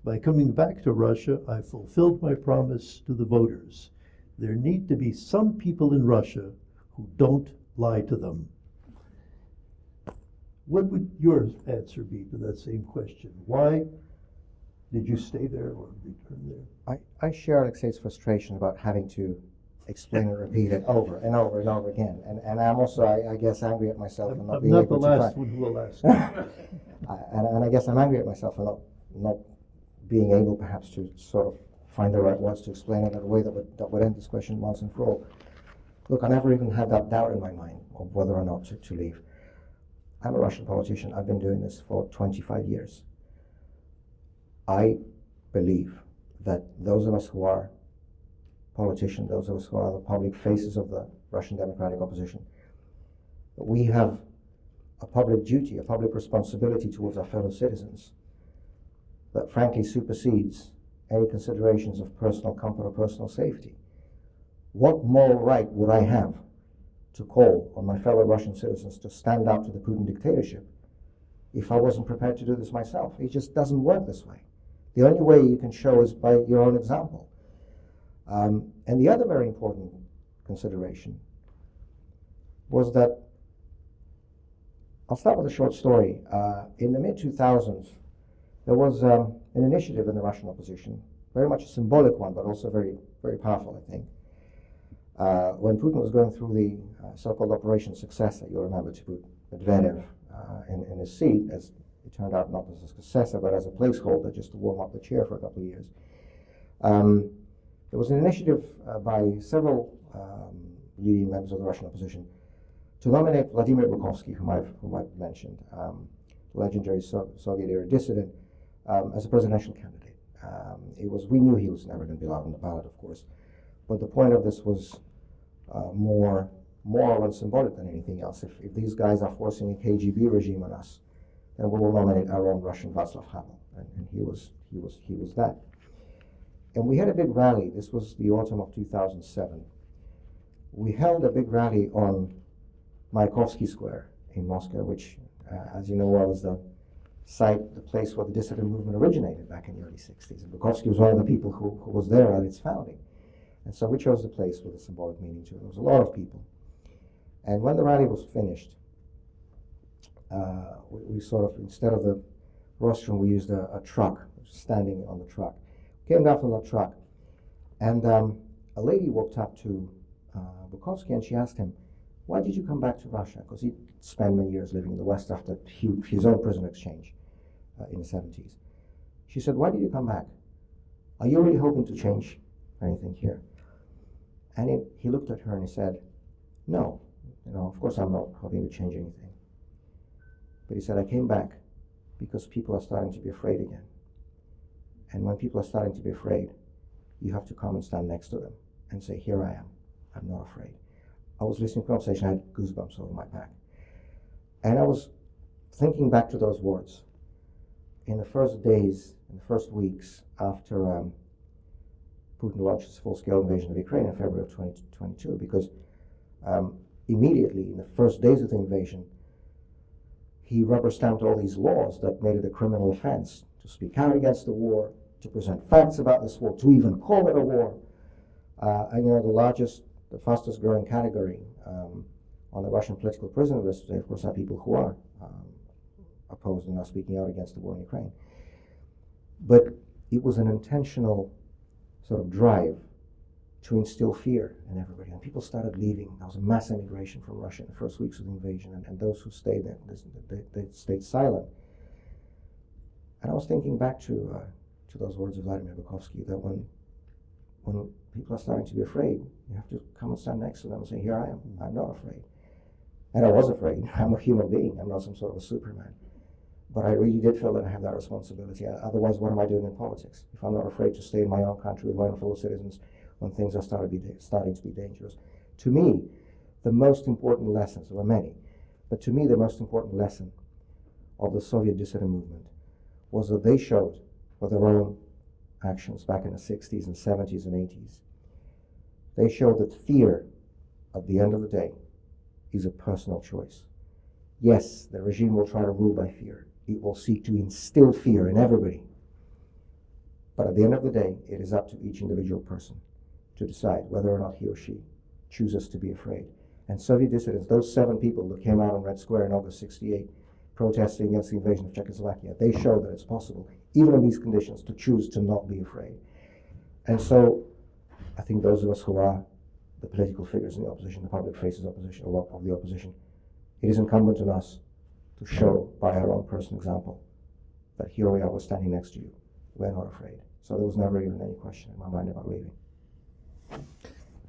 By coming back to Russia, I fulfilled my promise to the voters. There need to be some people in Russia who don't lie to them. What would your answer be to that same question? Why did you stay there or return there? I share Alexei's frustration about having to explain and repeat it over and over and over again. And I'm also, I guess, angry at myself for not I'm being not the able to last find... one who will ask. And I guess I'm angry at myself for not being able perhaps to sort of find the right words to explain it in a way that would end this question once and for all. Look, I never even had that doubt in my mind of whether or not to leave. I'm a Russian politician. I've been doing this for 25 years. I believe that those of us who are politicians, those of us who are the public faces of the Russian democratic opposition, we have a public duty, a public responsibility towards our fellow citizens that frankly supersedes any considerations of personal comfort or personal safety. What moral right would I have to call on my fellow Russian citizens to stand up to the Putin dictatorship if I wasn't prepared to do this myself? It just doesn't work this way. The only way you can show is by your own example. And the other very important consideration was that, I'll start with a short story. In the mid-2000s, there was an initiative in the Russian opposition, very much a symbolic one, but also very, very powerful, I think. When Putin was going through the so-called Operation Successor, you'll remember, to put Medvedev in his seat, as it turned out not as a successor, but as a placeholder, just to warm up the chair for a couple of years. There was an initiative by several leading members of the Russian opposition to nominate Vladimir Putin, whom I've mentioned, legendary Soviet-era dissident, as a presidential candidate. We knew he was never going to be allowed on the ballot, of course, but the point of this was more moral and symbolic than anything else. If these guys are forcing a KGB regime on us, then we will nominate our own Russian Václav Havel, and he was that. And we had a big rally. This was the autumn of 2007. We held a big rally on Mayakovsky Square in Moscow, which, as you know well, is the place where the dissident movement originated back in the early 60s. And Mayakovsky was one of the people who was there at its founding. And so we chose the place with a symbolic meaning to it. There was a lot of people. And when the rally was finished, we sort of, instead of the rostrum, we used a truck, standing on the truck. Came down from the truck, and a lady walked up to Bukovsky and she asked him, why did you come back to Russia? Because he spent many years living in the West after his own prison exchange in the 70s. She said, why did you come back? Are you really hoping to change anything here? And he looked at her and he said, no, of course I'm not hoping to change anything. But he said, I came back because people are starting to be afraid again. And when people are starting to be afraid, you have to come and stand next to them and say, here I am, I'm not afraid. I was listening to the conversation, I had goosebumps over my back. And I was thinking back to those words. In the first days, in the first weeks after Putin launched his full-scale invasion of Ukraine in February of 2022, because immediately in the first days of the invasion, he rubber-stamped all these laws that made it a criminal offense to speak out against the war, to present facts about this war, to even call it a war. And the fastest growing category on the Russian political prisoner list today, of course, are people who are opposed and are speaking out against the war in Ukraine. But it was an intentional sort of drive to instill fear in everybody. And people started leaving. There was a mass emigration from Russia in the first weeks of the invasion, and those who stayed there, they stayed silent. And I was thinking back to those words of Vladimir Bukovsky, that when people are starting to be afraid, you have to come and stand next to them and say, here I am, I'm not afraid. And I was afraid. I'm a human being. I'm not some sort of a Superman. But I really did feel that I have that responsibility. Otherwise, what am I doing in politics? If I'm not afraid to stay in my own country with my own fellow citizens when things are starting to be dangerous. To me, the most important lessons, there were many, but to me the most important lesson of the Soviet dissident movement was that they showed with their own actions back in the 60s and 70s and 80s, they showed that fear, at the end of the day, is a personal choice. Yes, the regime will try to rule by fear. It will seek to instill fear in everybody. But at the end of the day, it is up to each individual person to decide whether or not he or she chooses to be afraid. And Soviet dissidents, those 7 people that came out on Red Square in August '68, protesting against the invasion of Czechoslovakia, they show that it's possible, even in these conditions, to choose to not be afraid. And so, I think those of us who are the political figures in the opposition, the public faces of the opposition, it is incumbent on us to show by our own personal example that here we are, we're standing next to you, we're not afraid. So there was never even any question in my mind about leaving.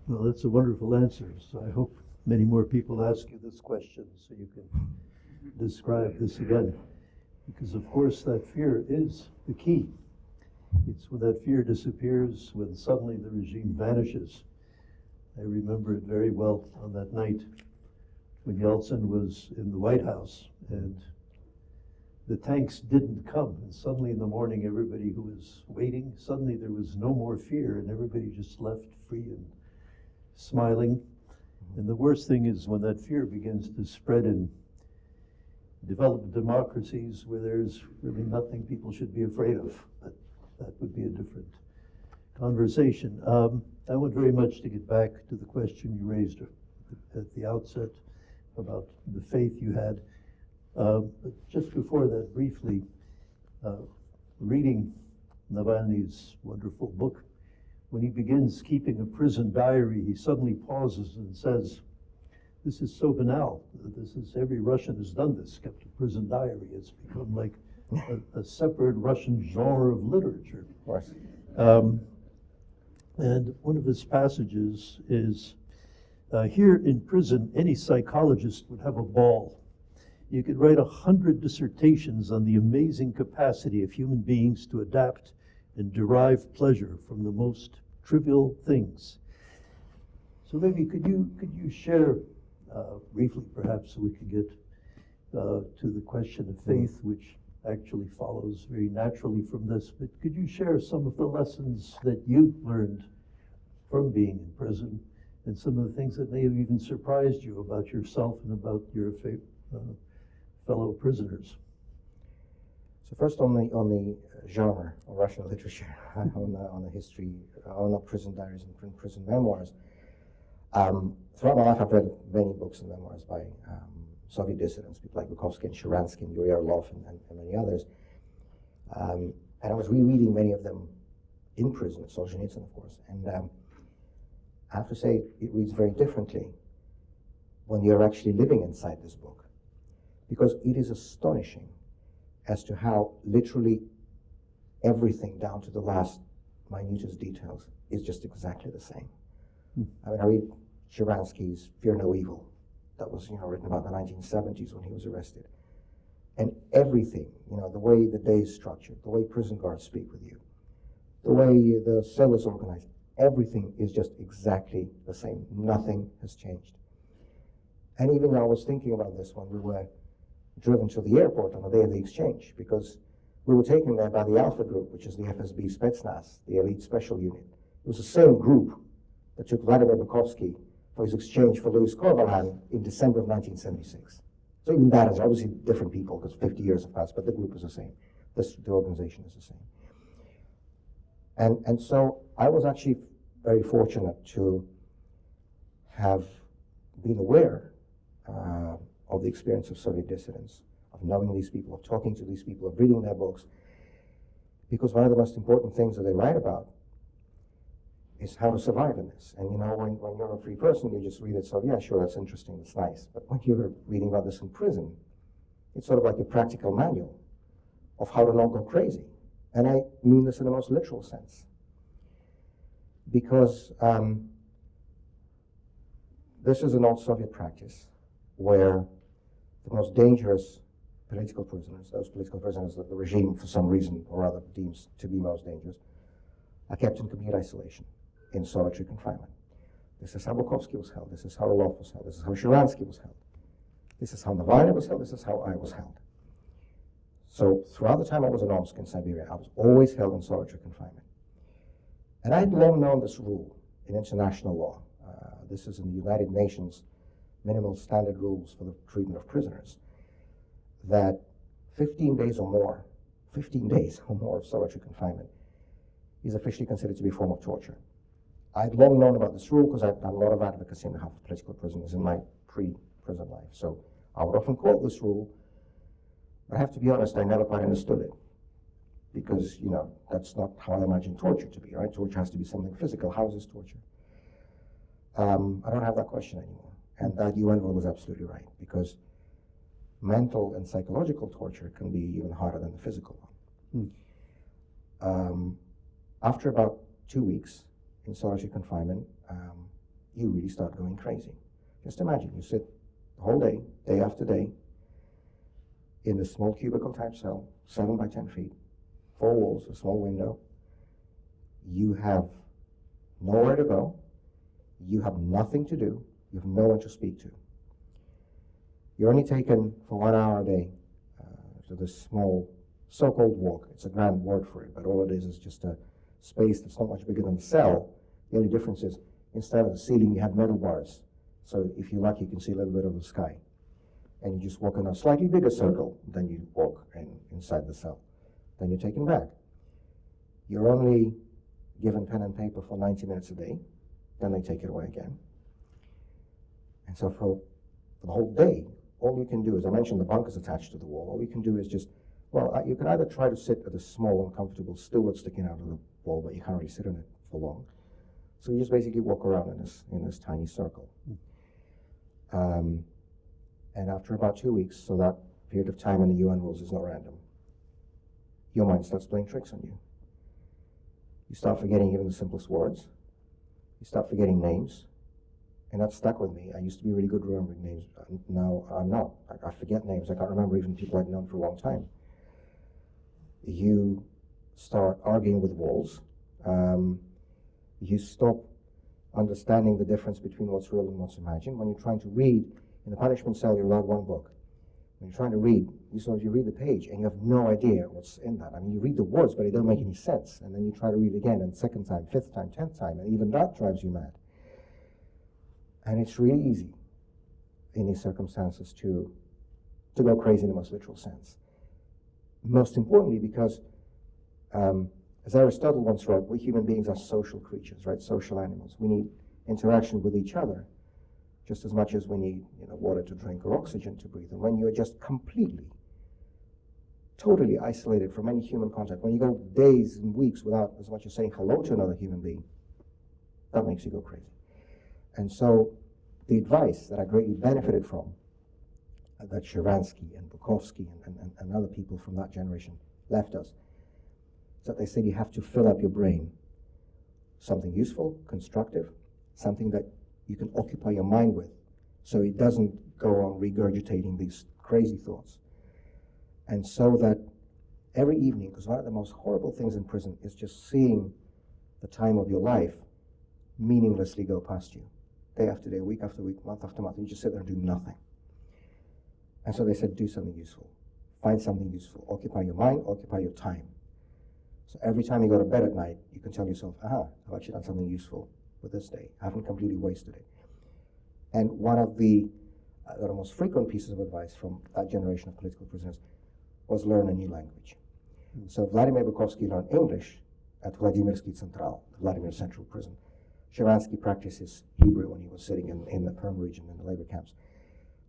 Well, that's a wonderful answer. So I hope many more people ask you this question so you can describe this again. Because of course that fear is the key. It's when that fear disappears, when suddenly the regime vanishes. I remember it very well on that night when Yeltsin was in the White House and the tanks didn't come. And suddenly in the morning, everybody who was waiting, suddenly there was no more fear and everybody just left free and smiling. And the worst thing is when that fear begins to spread in developed democracies where there's really nothing people should be afraid of. But that would be a different conversation. I want very much to get back to the question you raised at the outset about the faith you had. But just before that, briefly, reading Navalny's wonderful book, when he begins keeping a prison diary, he suddenly pauses and says, this is so banal. Every Russian has done this, kept a prison diary. It's become like a separate Russian genre of literature. Of course. And one of his passages is, here in prison, any psychologist would have a ball. You could write 100 dissertations on the amazing capacity of human beings to adapt and derive pleasure from the most trivial things. So maybe could you share briefly, perhaps, so we could get to the question of faith, which actually follows very naturally from this, but could you share some of the lessons that you learned from being in prison and some of the things that may have even surprised you about yourself and about your fellow prisoners? So first on the genre of Russian literature, on the history, on the prison diaries and prison memoirs. Throughout my life, I've read many books and memoirs by Soviet dissidents, people like Bukovsky and Sharansky and Yuri Orlov and many others. And I was rereading many of them in prison, Solzhenitsyn, of course. And I have to say, it reads very differently when you're actually living inside this book, because it is astonishing as to how literally everything down to the last minutest details is just exactly the same. I mean, I read Sharansky's Fear No Evil, that was, written about the 1970s when he was arrested. And everything, the way the day is structured, the way prison guards speak with you, the way the cell is organized, everything is just exactly the same. Nothing has changed. And even I was thinking about this when we were driven to the airport on the day of the exchange, because we were taken there by the Alpha Group, which is the FSB Spetsnaz, the elite special unit. It was the same group that took Vladimir Bukovsky for his exchange for Louis Korvalhan in December of 1976. So even that is obviously different people, because 50 years have passed, but the group is the same. The organization is the same. And so I was actually very fortunate to have been aware of the experience of Soviet dissidents, of knowing these people, of talking to these people, of reading their books, because one of the most important things that they write about is how to survive in this. And when you're a free person, you just read it, so yeah, sure, that's interesting, that's nice. But when you're reading about this in prison, it's sort of like a practical manual of how to not go crazy. And I mean this in the most literal sense. Because this is an old Soviet practice where the most dangerous political prisoners, those political prisoners that the regime for some reason or other deems to be most dangerous, are kept in complete isolation, in solitary confinement. This is how Bukovsky was held, this is how Orlov was held, this is how Sharansky was held, this is how Navalny was held, this is how I was held. So throughout the time I was in Omsk in Siberia, I was always held in solitary confinement. And I had long known this rule in international law. This is in the United Nations minimal standard rules for the treatment of prisoners, that 15 days or more of solitary confinement is officially considered to be a form of torture. I'd long known about this rule because I've done a lot of advocacy on behalf of political prisoners in my pre-prison life. So I would often quote this rule, but I have to be honest, I never quite understood it. Because, that's not how I imagine torture to be, right? Torture has to be something physical. How is this torture? I don't have that question anymore. And that UN rule was absolutely right, because mental and psychological torture can be even harder than the physical one. After about 2 weeks in solitary confinement, you really start going crazy. Just imagine, you sit the whole day, day after day, in this small cubicle type cell, 7 by 10 feet, 4 walls, a small window. You have nowhere to go. You have nothing to do. You have no one to speak to. You're only taken for 1 hour a day to this small so-called walk. It's a grand word for it, but all it is just a space that's not much bigger than the cell. The only difference is instead of the ceiling, you have metal bars. So if you're lucky, you can see a little bit of the sky. And you just walk in a slightly bigger circle than you walk inside the cell. Then you're taken back. You're only given pen and paper for 90 minutes a day, then they take it away again. And so for the whole day, all you can do, as I mentioned, the bunk is attached to the wall. All you can do is just, you can either try to sit at a small, uncomfortable stool that's sticking out of the wall, but you can't really sit in it for long. So you just basically walk around in this tiny circle. And after about 2 weeks, so that period of time in the UN rules is not random, your mind starts playing tricks on you. You start forgetting even the simplest words. You start forgetting names. And that stuck with me. I used to be really good remembering names. Now I'm not. I forget names. I can't remember even people I've known for a long time. You start arguing with walls. You stop understanding the difference between what's real and what's imagined. When you're trying to read, in the punishment cell, you're allowed 1 book. When you're trying to read, you read the page and you have no idea what's in that. I mean, you read the words, but it doesn't make any sense. And then you try to read again, and 2nd time, 5th time, 10th time, and even that drives you mad. And it's really easy in these circumstances to go crazy in the most literal sense. Most importantly, because as Aristotle once wrote, we human beings are social creatures, right? Social animals. We need interaction with each other just as much as we need water to drink or oxygen to breathe. And when you're just completely, totally isolated from any human contact, when you go days and weeks without as much as saying hello to another human being, that makes you go crazy. And so the advice that I greatly benefited from, that Sharansky and Bukowski and other people from that generation left us, is that they said you have to fill up your brain. Something useful, constructive, something that you can occupy your mind with, so it doesn't go on regurgitating these crazy thoughts. And so that every evening, because one of the most horrible things in prison is just seeing the time of your life meaninglessly go past you, day after day, week after week, month after month, and you just sit there and do nothing. And so they said, do something useful. Find something useful. Occupy your mind, occupy your time. So every time you go to bed at night, you can tell yourself, aha, I've actually done something useful with this day. I haven't completely wasted it. And one of the most frequent pieces of advice from that generation of political prisoners was learn a new language. So Vladimir Bukovsky learned English at Vladimirsky Central, the Vladimir Central Prison. Sharansky practices Hebrew when he was sitting in the Perm region in the labor camps.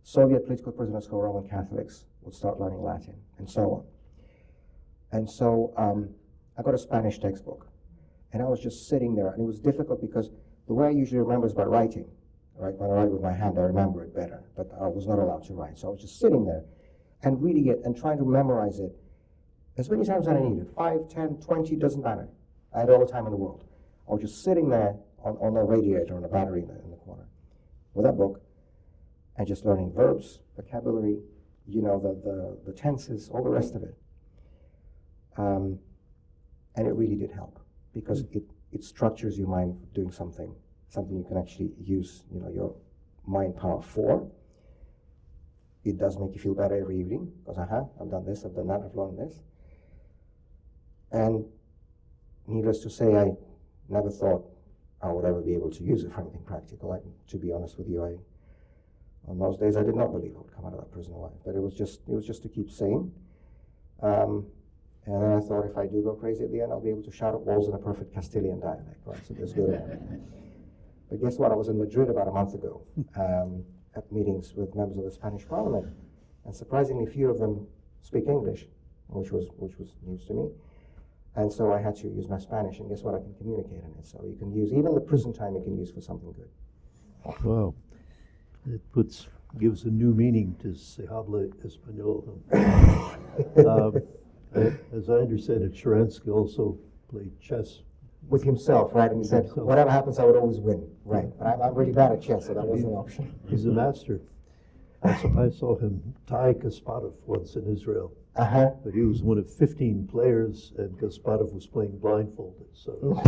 Soviet political prisoners who were Roman Catholics would start learning Latin, and so on. And so I got a Spanish textbook, and I was just sitting there, and it was difficult because the way I usually remember is by writing. Right? When I write with my hand, I remember it better, but I was not allowed to write. So I was just sitting there and reading it and trying to memorize it as many times as I needed. 5, 10, 20, doesn't matter. I had all the time in the world. I was just sitting there on a radiator on a battery in the corner with that book and just learning verbs, vocabulary, the tenses, all the rest of it. And it really did help because it structures your mind for doing something you can actually use, your mind power for. It does make you feel better every evening because, I've done this, I've done that, I've learned this. And needless to say, I never thought I would ever be able to use it for anything practical. To be honest with you, on those days I did not believe I would come out of that prison alive. But it was just to keep sane. And then I thought, if I do go crazy at the end, I'll be able to shout at walls in a perfect Castilian dialect, right? So there's good. But guess what? I was in Madrid about a month ago at meetings with members of the Spanish Parliament, and surprisingly few of them speak English, which was news to me. And so I had to use my Spanish, and guess what? I can communicate in it. So you can use even the prison time. You can use for something good. Wow, it gives a new meaning to se habla español. As I understand it, Sharansky also played chess. With himself, right? And he said, whatever happens, I would always win. Right. But I'm really bad at chess, so that wasn't an option. He's a master. I saw him tie Kasparov once in Israel. But he was one of 15 players, and Kasparov was playing blindfolded. So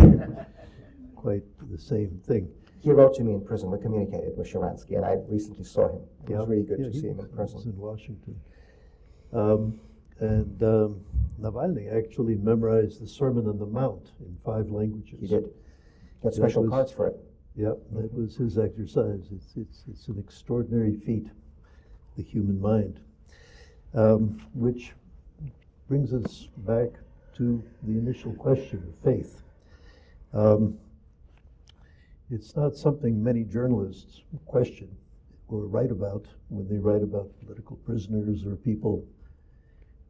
quite the same thing. He wrote to me in prison. We communicated with Sharansky, and I recently saw him. It was really good to see him in person. He was in Washington. And Navalny actually memorized the Sermon on the Mount in 5 languages. He did. Got special cards for it. Yep, that was his exercise. It's an extraordinary feat, the human mind, which brings us back to the initial question of faith. It's not something many journalists question or write about when they write about political prisoners or people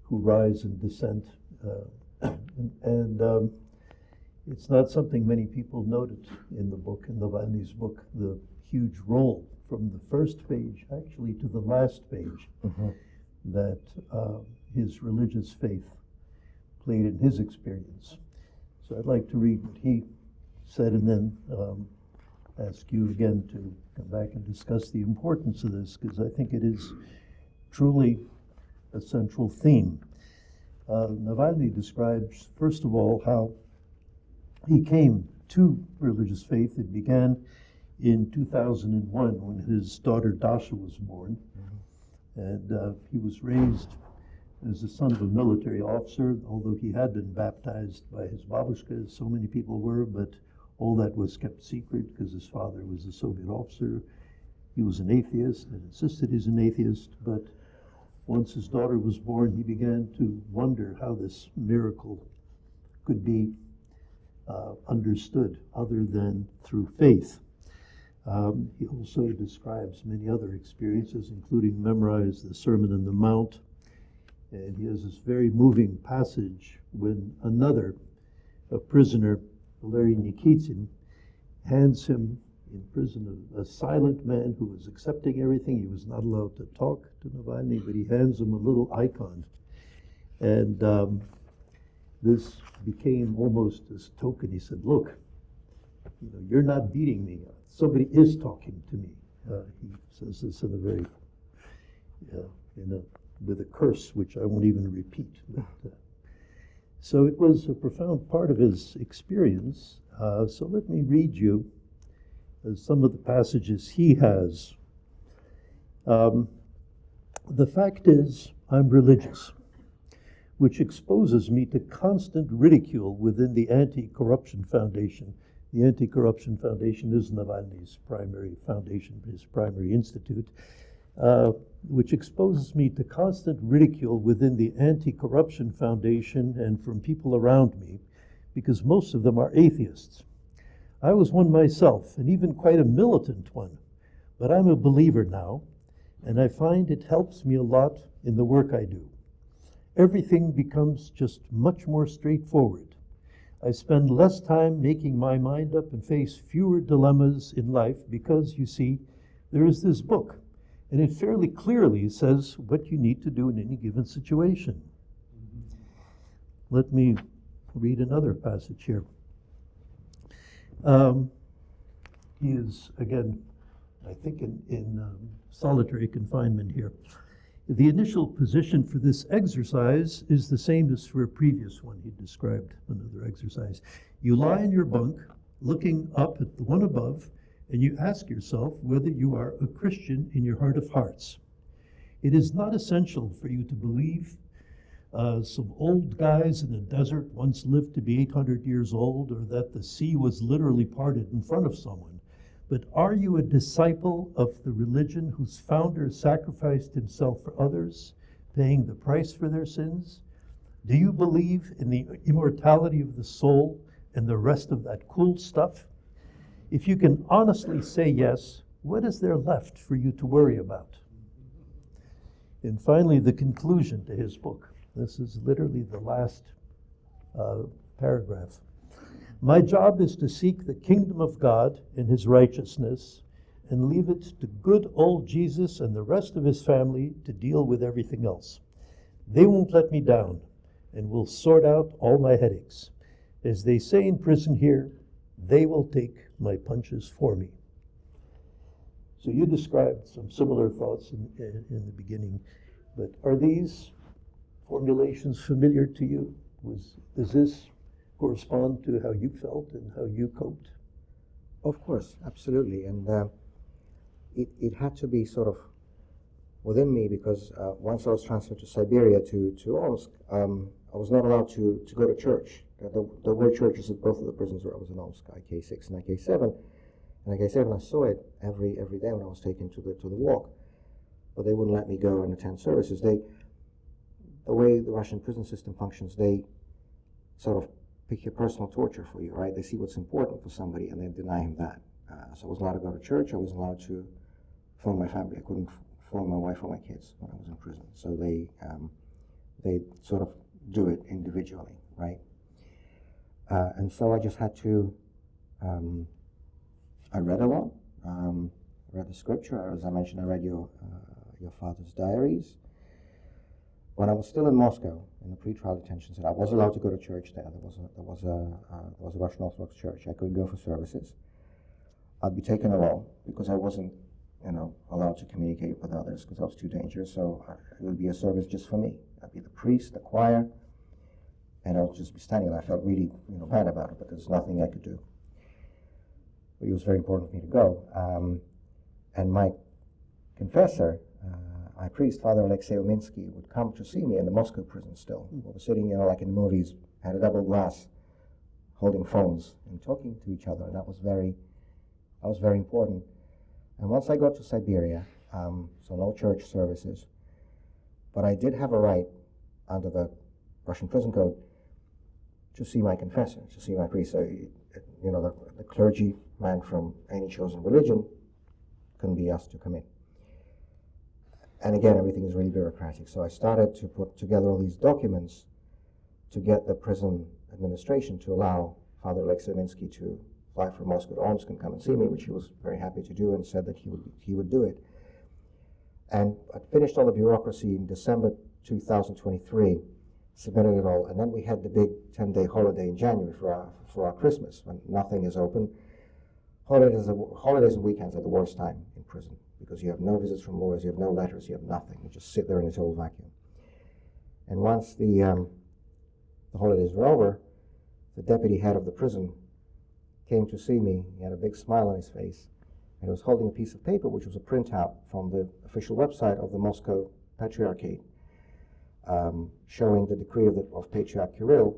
who rise in dissent. It's not something many people noted in the book, in Navalny's book, the huge role from the first page actually to the last page that his religious faith played in his experience. So I'd like to read what he said and then ask you again to come back and discuss the importance of this, because I think it is truly a central theme. Navalny describes, first of all, how he came to religious faith. It began in 2001 when his daughter Dasha was born. And he was raised as the son of a military officer, although he had been baptized by his babushka, as so many people were, but all that was kept secret because his father was a Soviet officer. He was an atheist and insisted he's an atheist, but once his daughter was born, he began to wonder how this miracle could be understood other than through faith. He also describes many other experiences, including memorized the Sermon on the Mount. And he has this very moving passage when a prisoner, Valery Nikitin, hands him in prison, a silent man who was accepting everything. He was not allowed to talk to Navalny, but he hands him a little icon. And this became almost this token. He said, look, you know, you're not beating me. Somebody is talking to me. He says this in a very, with a curse, which I won't even repeat. But, so it was a profound part of his experience. So let me read you some of the passages he has. The fact is, I'm religious, which exposes me to constant ridicule within the Anti-Corruption Foundation. The Anti-Corruption Foundation is Navalny's primary foundation, his primary institute, which exposes me to constant ridicule within the Anti-Corruption Foundation and from people around me, because most of them are atheists. I was one myself, and even quite a militant one, but I'm a believer now, and I find it helps me a lot in the work I do. Everything becomes just much more straightforward. I spend less time making my mind up and face fewer dilemmas in life because, you see, there is this book, and it fairly clearly says what you need to do in any given situation. Let me read another passage here. He is, again, I think in solitary confinement here. The initial position for this exercise is the same as for a previous one he described, another exercise. You lie in your bunk, looking up at the one above, and you ask yourself whether you are a Christian in your heart of hearts. It is not essential for you to believe some old guys in the desert once lived to be 800 years old, or that the sea was literally parted in front of someone. But are you a disciple of the religion whose founder sacrificed himself for others, paying the price for their sins? Do you believe in the immortality of the soul and the rest of that cool stuff? If you can honestly say yes, what is there left for you to worry about? And finally, the conclusion to his book. This is literally the last paragraph. My job is to seek the kingdom of God and his righteousness and leave it to good old Jesus and the rest of his family to deal with everything else. They won't let me down and will sort out all my headaches. As they say in prison here, they will take my punches for me. So you described some similar thoughts in the beginning, but are these formulations familiar to you? Does this correspond to how you felt and how you coped? Of course, absolutely. And it had to be sort of within me because once I was transferred to Siberia to Omsk, I was not allowed to go to church. There were churches at both of the prisons where I was in Omsk, IK6 and IK7. And IK7, I saw it every day when I was taken to the walk. But they wouldn't let me go and attend services. The way the Russian prison system functions, they sort of pick your personal torture for you, right? They see what's important for somebody and they deny him that. So I wasn't allowed to go to church. I wasn't allowed to phone my family. I couldn't phone my wife or my kids when I was in prison. So they sort of do it individually, right? And so I just had to, I read a lot. I read the scripture. As I mentioned, I read your father's diaries. When I was still in Moscow, in the pre-trial detention center, I was allowed to go to church there. There was a Russian Orthodox church. I could go for services. I'd be taken along because I wasn't, allowed to communicate with others because I was too dangerous. So it would be a service just for me. I'd be the priest, the choir, and I would just be standing there. I felt really, bad about it, but there's nothing I could do. But it was very important for me to go. And my confessor, my priest, Father Alexei Navalny, would come to see me in the Moscow prison still. We were sitting, like in movies, had a double glass, holding phones and talking to each other. And that was very important. And once I got to Siberia, so no church services, but I did have a right under the Russian prison code to see my confessor, to see my priest. So, the clergyman from any chosen religion couldn't be asked to come in. And again, everything is really bureaucratic. So I started to put together all these documents to get the prison administration to allow Father Alexei Navalny to fly from Moscow to Omsk and come and see me, which he was very happy to do, and said that he would do it. And I finished all the bureaucracy in December 2023, submitted it all, and then we had the big 10-day holiday in January for our Christmas, when nothing is open. Holidays and weekends are the worst time in prison, because you have no visits from lawyers, you have no letters, you have nothing. You just sit there in a total vacuum. And once the holidays were over, the deputy head of the prison came to see me. He had a big smile on his face, and he was holding a piece of paper, which was a printout from the official website of the Moscow Patriarchate, showing the decree of Patriarch Kirill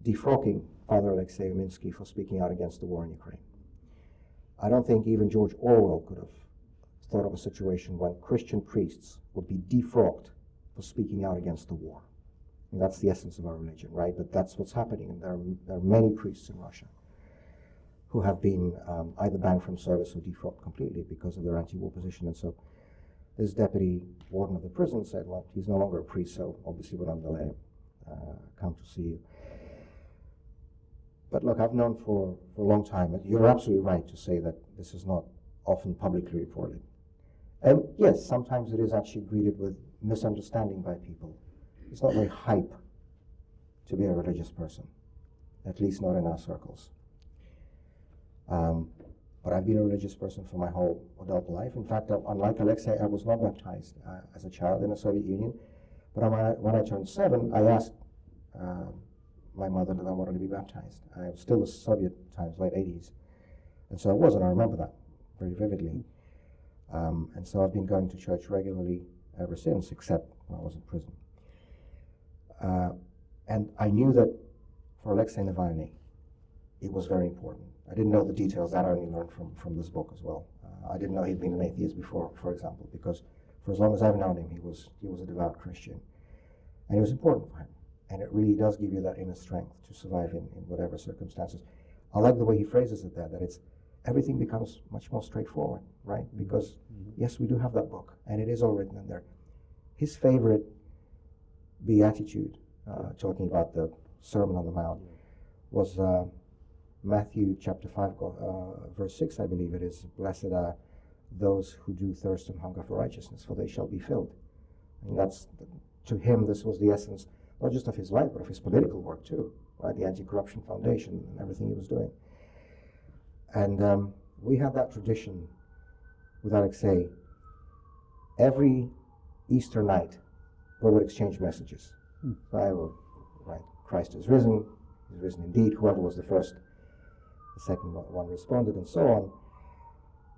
defrocking Father Alexei Navalny for speaking out against the war in Ukraine. I don't think even George Orwell could have thought of a situation when Christian priests would be defrocked for speaking out against the war. And that's the essence of our religion, right? But that's what's happening, and there are many priests in Russia who have been either banned from service or defrocked completely because of their anti-war position. And so this deputy warden of the prison said, well, he's no longer a priest, so obviously we're not going to let him come to see you. But look, I've known for a long time, and you're absolutely right to say that this is not often publicly reported. And yes, sometimes it is actually greeted with misunderstanding by people. It's not very hype to be a religious person, at least not in our circles. But I've been a religious person for my whole adult life. In fact, unlike Alexei, I was not baptized as a child in the Soviet Union. But when I turned 7, I asked my mother that I wanted to be baptized. I was still the Soviet times, late 80s. And so I was, and I remember that very vividly. And so I've been going to church regularly ever since, except when I was in prison. And I knew that for Alexei Navalny, it was very important. I didn't know the details. That I only learned from this book as well. I didn't know he'd been an atheist before, for example, because for as long as I've known him, he was a devout Christian. And it was important for him. And it really does give you that inner strength to survive in whatever circumstances. I like the way he phrases it there, that it's everything becomes much more straightforward, right? Because, yes, we do have that book, and it is all written in there. His favorite beatitude, talking about the Sermon on the Mount, was Matthew chapter 5, verse 6, I believe it is. Blessed are those who do thirst and hunger for righteousness, for they shall be filled. And that's, to him, this was the essence, not just of his life, but of his political work too, right? The Anti-Corruption Foundation and everything he was doing. And we have that tradition with Alexei. Every Easter night, we would exchange messages. So I will write, Christ is risen indeed. Whoever was the first, the second one responded, and so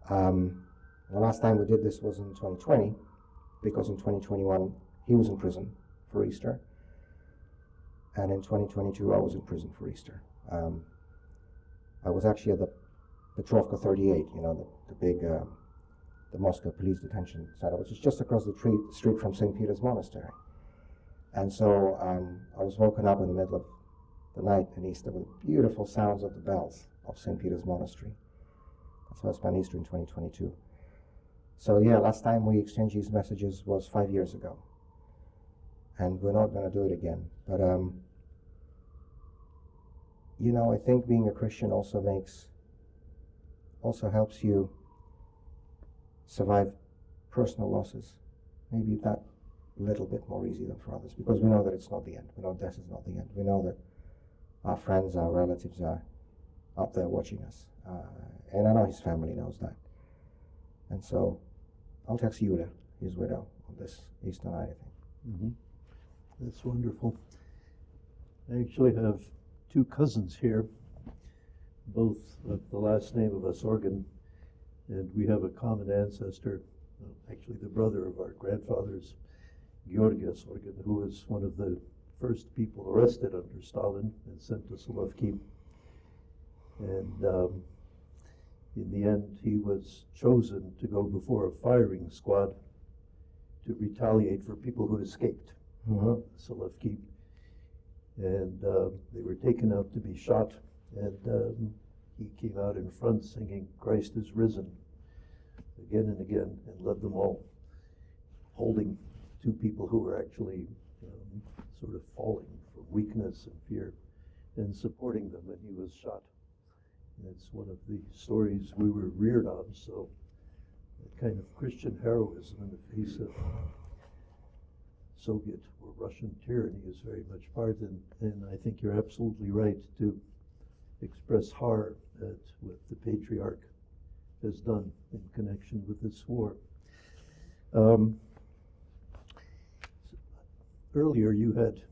on. The last time we did this was in 2020, because in 2021 he was in prison for Easter, and in 2022 I was in prison for Easter. I was actually at the Petrovka 38, the big, the Moscow police detention center, which is just across the street from St. Peter's Monastery. And so I was woken up in the middle of the night in Easter with beautiful sounds of the bells of St. Peter's Monastery. That's how I spent Easter in 2022. So yeah, last time we exchanged these messages was 5 years ago. And we're not going to do it again. But, I think being a Christian also helps you survive personal losses. Maybe that little bit more easy than for others, because we know that it's not the end. We know death is not the end. We know that our friends, our relatives are up there watching us. And I know his family knows that. And so I'll text Yulia, his widow, on this Easter night, I think. Mm-hmm. That's wonderful. I actually have 2 cousins here, both of the last name of Osorgin, and we have a common ancestor, actually the brother of our grandfathers, Georgy Osorgin, who was one of the first people arrested under Stalin and sent to Solovki. And in the end, he was chosen to go before a firing squad to retaliate for people who had escaped Solovki. And they were taken out to be shot, and he came out in front singing, "Christ is risen," again and again, and led them all, holding 2 people who were actually sort of falling from weakness and fear, and supporting them, and he was shot It's one of the stories we were reared on, so that kind of Christian heroism in the face of Soviet or Russian tyranny is very much part, and I think you're absolutely right to express horror at what the Patriarch has done in connection with this war. Earlier you had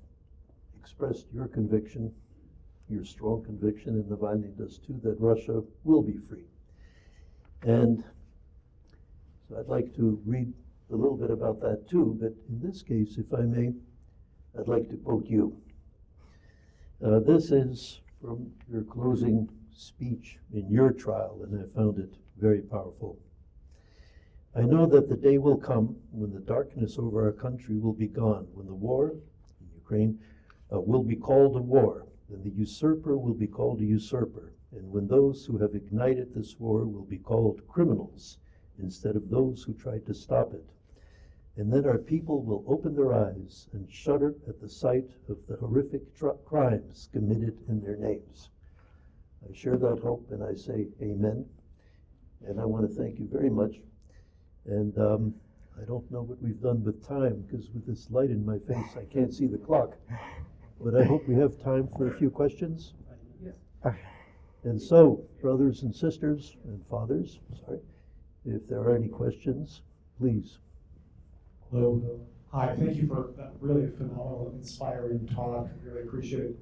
expressed your conviction, your strong conviction, and Navalny does too, that Russia will be free. And so I'd like to read a little bit about that too, but in this case, if I may, I'd like to quote you. This is from your closing speech in your trial, and I found it very powerful. I know that the day will come when the darkness over our country will be gone, when the war in Ukraine will be called a war, then the usurper will be called a usurper, and when those who have ignited this war will be called criminals instead of those who tried to stop it. And then our people will open their eyes and shudder at the sight of the horrific crimes committed in their names. I share that hope and I say amen. And I want to thank you very much. And I don't know what we've done with time, because with this light in my face, I can't see the clock. But I hope we have time for a few questions. And so, brothers and sisters and fathers, if there are any questions, please. Hello. Hi, thank you for that really phenomenal, inspiring talk. I really appreciate it.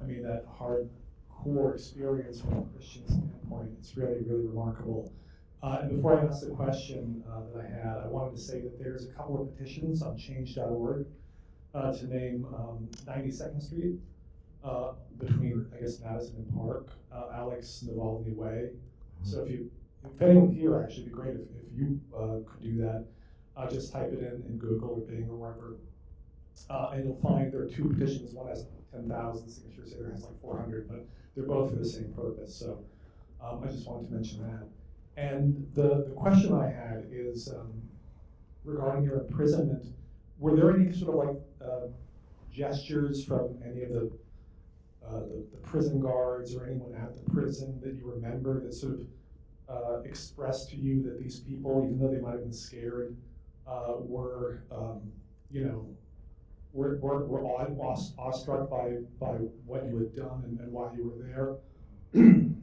I mean, that hardcore experience from a Christian standpoint, it's really, really remarkable. And before I ask the question that I had, I wanted to say that there's a couple of petitions on change.org to name 92nd Street between, I guess, Madison and Park, Alexei Navalny Way. So if anyone here, actually, it'd be great if you could do that. Just type it in Google or Bing or wherever, and you'll find there are two petitions. One has 10,000 signatures, the other has like 400, but they're both for the same purpose. So I just wanted to mention that. And the question I had is regarding your imprisonment. Were there any sort of like gestures from any of the prison guards or anyone at the prison that you remember that sort of expressed to you that these people, even though they might have been scared, were awestruck by what you had done and why you were there?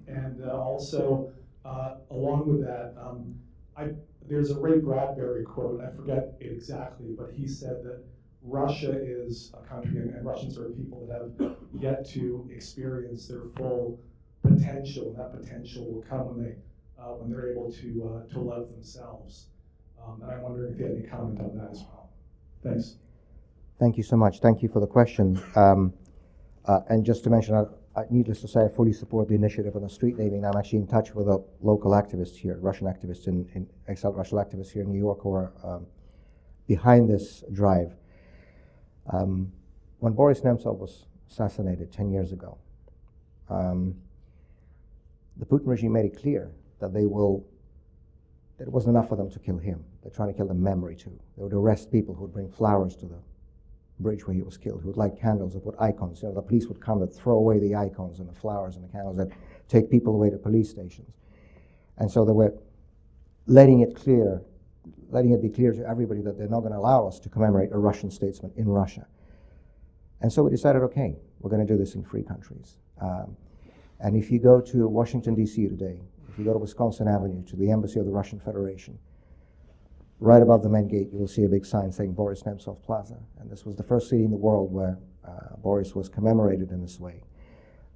And also, along with that, there's a Ray Bradbury quote, I forget it exactly, but he said that Russia is a country, and Russians are people that have yet to experience their full potential, and that potential will come when they're able to love themselves. And I'm wondering if you had any comment on that as well. Thanks. Thank you so much. Thank you for the question. And just to mention, needless to say, I fully support the initiative on the street naming. I'm actually in touch with a local activist here, Russian activist exiled Russian activists here in New York who are behind this drive. When Boris Nemtsov was assassinated 10 years ago, the Putin regime made it clear that it wasn't enough for them to kill him. They're trying to kill the memory too. They would arrest people who would bring flowers to the bridge where he was killed, who would light candles, and put icons. The police would come and throw away the icons and the flowers and the candles and take people away to police stations. And so they were letting it be clear to everybody that they're not going to allow us to commemorate a Russian statesman in Russia. And so we decided, okay, we're going to do this in free countries. And if you go to Washington, D.C. today, if you go to Wisconsin Avenue, to the Embassy of the Russian Federation, right above the main gate, you will see a big sign saying Boris Nemtsov Plaza. And this was the first city in the world where Boris was commemorated in this way.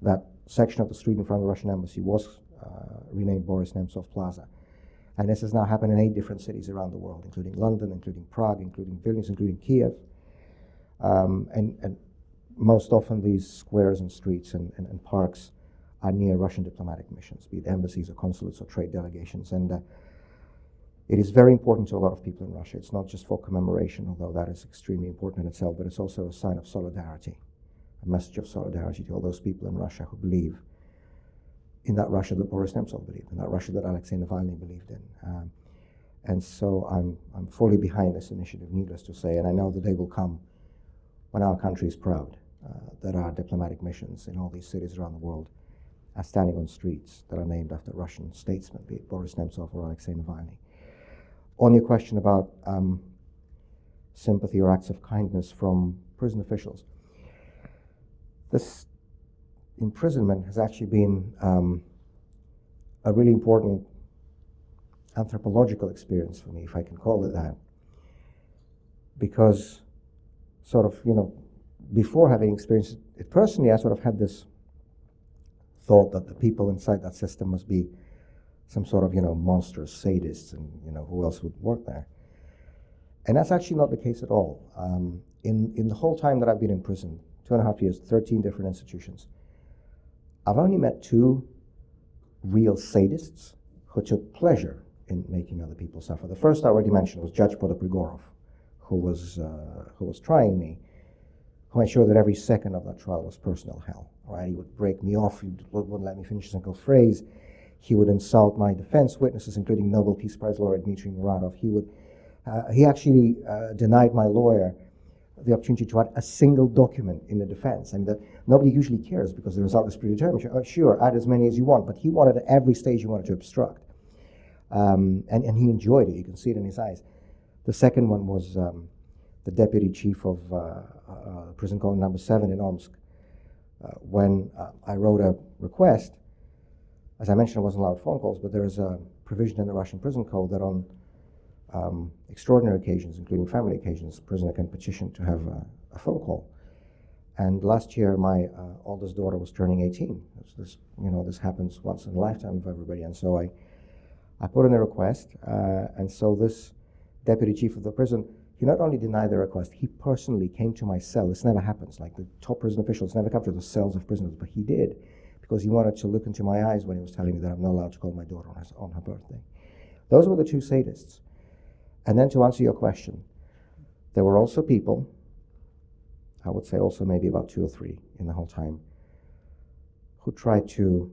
That section of the street in front of the Russian Embassy was renamed Boris Nemtsov Plaza. And this has now happened in 8 different cities around the world, including London, including Prague, including Vilnius, including Kiev. And most often these squares and streets and parks are near Russian diplomatic missions, be it embassies or consulates or trade delegations. And it is very important to a lot of people in Russia. It's not just for commemoration, although that is extremely important in itself, but it's also a sign of solidarity, a message of solidarity to all those people in Russia who believe in that Russia that Boris Nemtsov believed in, that Russia that Alexei Navalny believed in. And so I'm fully behind this initiative, needless to say, and I know the day will come when our country is proud that our diplomatic missions in all these cities around the world standing on streets that are named after Russian statesmen, be it Boris Nemtsov or Alexei Navalny. On your question about sympathy or acts of kindness from prison officials, this imprisonment has actually been a really important anthropological experience for me, if I can call it that, because sort of, before having experienced it personally, I sort of had this thought that the people inside that system must be some sort of, monstrous sadists, and, who else would work there? And that's actually not the case at all. In the whole time that I've been in prison, 2.5 years, 13 different institutions, I've only met 2 real sadists who took pleasure in making other people suffer. The first I already mentioned was Judge Prigorov, who was trying me, who made sure that every second of that trial was personal hell. Right? He would break me off. He wouldn't let me finish a single phrase. He would insult my defense witnesses, including Nobel Peace Prize laureate Dmitry Muratov. He actually denied my lawyer the opportunity to add a single document in the defense. I mean, that nobody usually cares because the result is predetermined. Sure, add as many as you want, but he wanted at every stage he wanted to obstruct. And he enjoyed it. You can see it in his eyes. The second one was the deputy chief of prison colony number 7 in Omsk. When I wrote a request, as I mentioned, I wasn't allowed phone calls, but there is a provision in the Russian prison code that on extraordinary occasions, including family occasions, a prisoner can petition to have a phone call. And last year, my oldest daughter was turning 18. This happens once in a lifetime of everybody. And so I put in a request, and so this deputy chief of the prison, he not only denied the request, he personally came to my cell. This never happens. Like the top prison officials never come to the cells of prisoners, but he did, because he wanted to look into my eyes when he was telling me that I'm not allowed to call my daughter on her birthday. Those were the 2 sadists. And then to answer your question, there were also people, I would say also maybe about 2 or 3 in the whole time, who tried to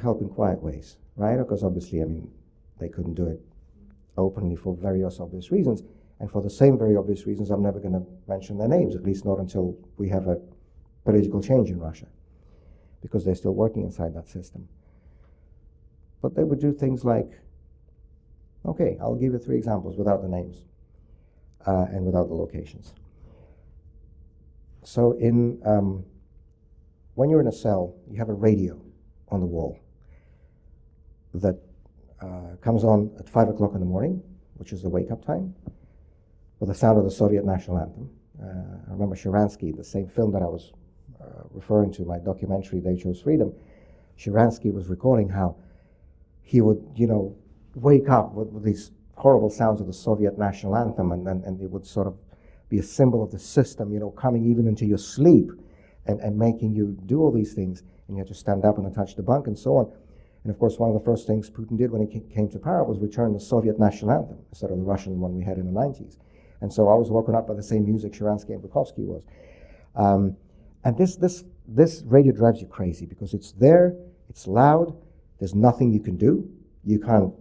help in quiet ways, right? Because obviously, they couldn't do it openly for various obvious reasons. And for the same very obvious reasons, I'm never going to mention their names, at least not until we have a political change in Russia, because they're still working inside that system. But they would do things like, okay, I'll give you 3 examples without the names and without the locations. So when you're in a cell, you have a radio on the wall that comes on at 5 o'clock in the morning, which is the wake-up time, with the sound of the Soviet national anthem. I remember Sharansky, the same film that I was referring to, my documentary, They Chose Freedom. Sharansky was recalling how he would, wake up with these horrible sounds of the Soviet national anthem, and it would sort of be a symbol of the system, coming even into your sleep and making you do all these things, and you had to stand up and touch the bunk and so on. And of course, one of the first things Putin did when he came to power was return the Soviet national anthem instead of the Russian one we had in the 90s. And so I was woken up by the same music Sharansky and Bukowski was. And this radio drives you crazy because it's there, it's loud, there's nothing you can do. You can't,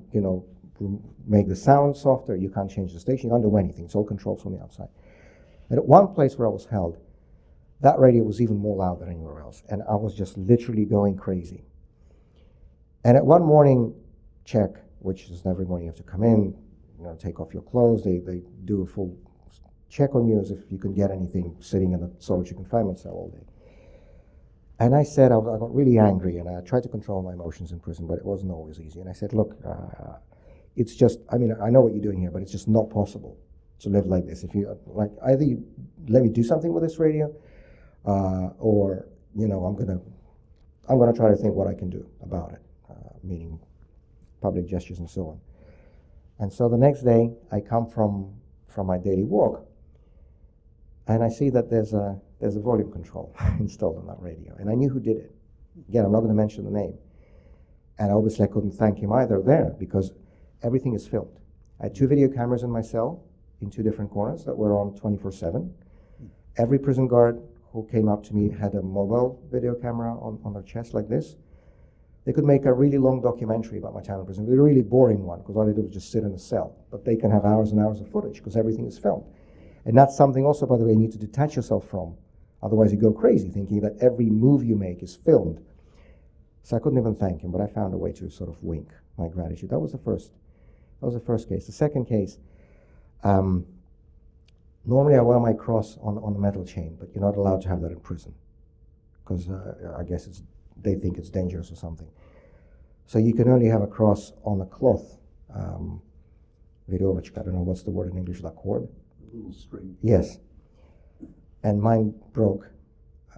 make the sound softer, you can't change the station, you can't do anything. It's all controlled from the outside. And at one place where I was held, that radio was even more loud than anywhere else. And I was just literally going crazy. And at one morning check, which is every morning you have to come in, take off your clothes, they do a full check on you as if you can get anything sitting in a solitary confinement cell all day. And I said, I got really angry, and I tried to control my emotions in prison, but it wasn't always easy. And I said, look, it's just, I know what you're doing here, but it's just not possible to live like this. If you, either you let me do something with this radio, or, I'm gonna try to think what I can do about it, meaning public gestures and so on. And so the next day, I come from my daily walk, and I see that there's a volume control installed on that radio, and I knew who did it. Again, I'm not going to mention the name. And obviously I couldn't thank him either there, because everything is filmed. I had 2 video cameras in my cell in 2 different corners that were on 24/7. Every prison guard who came up to me had a mobile video camera on their chest like this. They could make a really long documentary about my time in prison. It was a really boring one, because all they do was just sit in a cell. But they can have hours and hours of footage, because everything is filmed. And that's something also, by the way, you need to detach yourself from. Otherwise you go crazy, thinking that every move you make is filmed. So I couldn't even thank him, but I found a way to sort of wink my gratitude. That was the first case. The second case, normally I wear my cross on a metal chain, but you're not allowed to have that in prison because I guess they think it's dangerous or something. So you can only have a cross on a cloth. Веревочка, I don't know what's the word in English, like cord? A little string. Yes. And mine broke,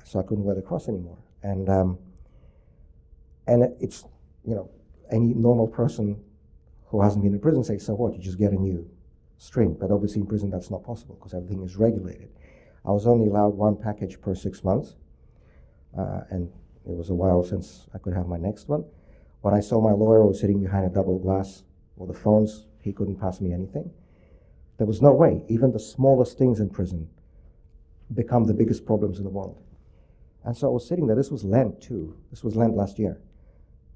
so I couldn't wear the cross anymore. And it's, any normal person who hasn't been in prison says, so what, you just get a new string. But obviously in prison that's not possible because everything is regulated. I was only allowed one package per 6 months, and it was a while since I could have my next one. When I saw my lawyer who was sitting behind a double glass with the phones, he couldn't pass me anything. There was no way. Even the smallest things in prison become the biggest problems in the world. And so I was sitting there. This was Lent, too. This was Lent last year.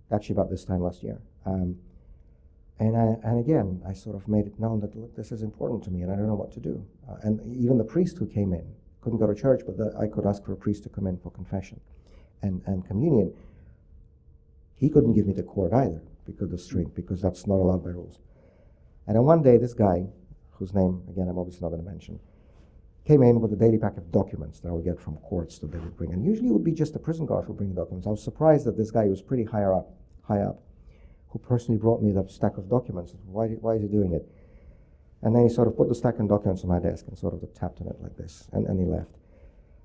Actually, about this time last year. And again, I sort of made it known that, look, this is important to me, and I don't know what to do. And even the priest who came in, couldn't go to church, but I could ask for a priest to come in for confession and communion. He couldn't give me the cord either, because of the string, because that's not allowed by rules. And then one day, this guy, whose name, again, I'm obviously not going to mention, came in with a daily pack of documents that I would get from courts that they would bring. And usually it would be just the prison guard who would bring documents. I was surprised that this guy who was pretty high up, who personally brought me the stack of documents. Why is he doing it? And then he sort of put the stack of documents on my desk and sort of tapped on it like this, and he left.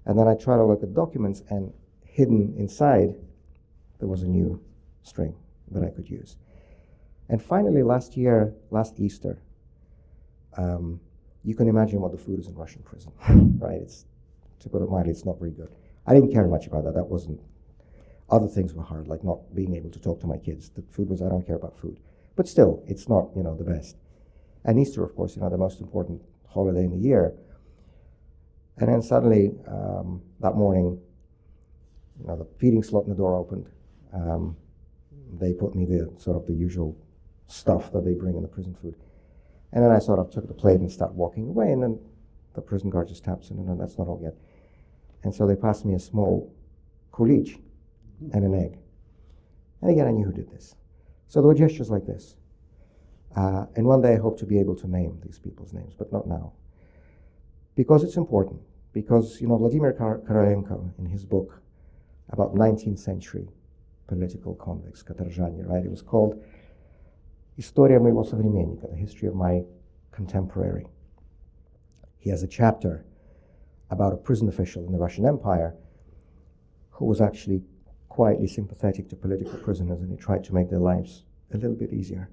And then I tried to look at documents, and hidden inside, there was a new string that I could use. And finally, last Easter, you can imagine what the food is in Russian prison, right? It's, to put it mildly, it's not very good. I didn't care much about that. That wasn't, other things were hard, like not being able to talk to my kids. The food was, I don't care about food. But still, it's not, the best. And Easter, of course, the most important holiday in the year. And then suddenly, that morning, the feeding slot in the door opened. They put me the usual stuff that they bring in the prison food. And then I sort of took the plate and started walking away, and then the prison guard just taps in, and no, that's not all yet. And so they passed me a small kulich and an egg. And again, I knew who did this. So there were gestures like this. And one day I hope to be able to name these people's names, but not now. Because it's important. Because, Vladimir Kara-Murza, in his book about 19th century political convicts, Katarjani, right? It was called История моего современника, the history of my contemporary. He has a chapter about a prison official in the Russian Empire who was actually quietly sympathetic to political prisoners, and he tried to make their lives a little bit easier.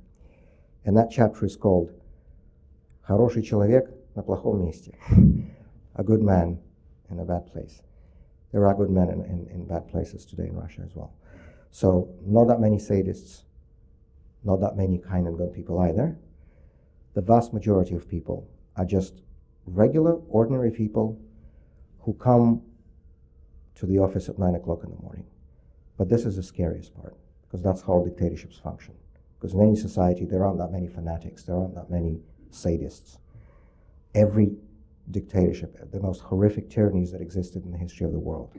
And that chapter is called «Хороший человек на плохом месте», a good man in a bad place. There are good men in bad places today in Russia as well. So not that many sadists, not that many kind and good people either. The vast majority of people are just regular, ordinary people who come to the office at 9 o'clock in the morning. But this is the scariest part, because that's how dictatorships function. Because in any society, there aren't that many fanatics, there aren't that many sadists. Every dictatorship, the most horrific tyrannies that existed in the history of the world,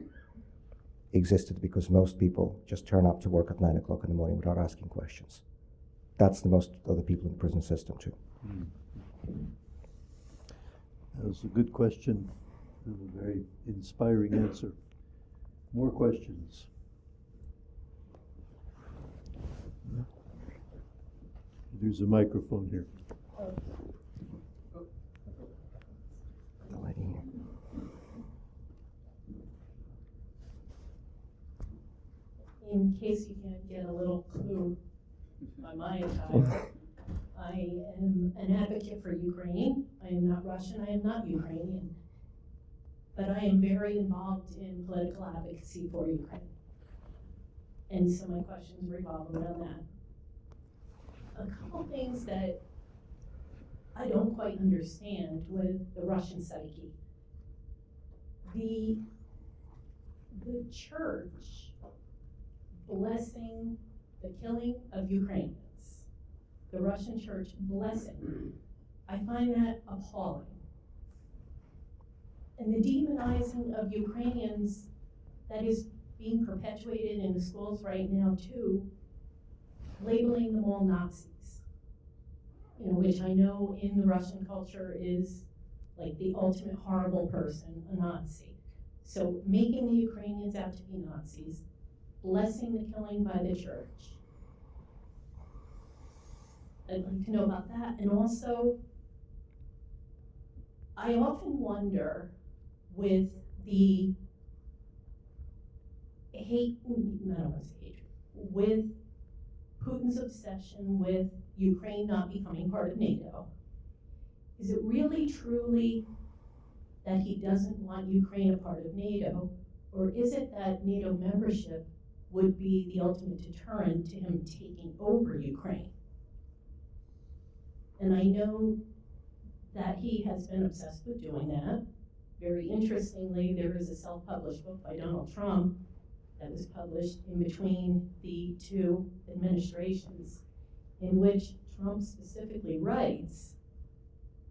existed because most people just turn up to work at 9 o'clock in the morning without asking questions. That's the most of the people in the prison system too. That was a good question and a very inspiring answer. More questions? There's a microphone here. The lady here. In case you can't get a little clue by my attire, I am an advocate for Ukraine. I am not Russian, I am not Ukrainian. But I am very involved in political advocacy for Ukraine. And so my questions revolve around that. A couple things that I don't quite understand with the Russian psyche. The church blessing the killing of Ukrainians, the Russian church blessing, I find that appalling. And the demonizing of Ukrainians, that is being perpetuated in the schools right now too, labeling them all Nazis, which I know in the Russian culture is like the ultimate horrible person, a Nazi. So making the Ukrainians out to be Nazis, blessing the killing by the church. I'd like to know about that. And also, I often wonder with the hate, I don't want to say hatred, with Putin's obsession with Ukraine not becoming part of NATO, is it really truly that he doesn't want Ukraine a part of NATO, or is it that NATO membership would be the ultimate deterrent to him taking over Ukraine? And I know that he has been obsessed with doing that. Very interestingly, there is a self-published book by Donald Trump that was published in between the two administrations, in which Trump specifically writes,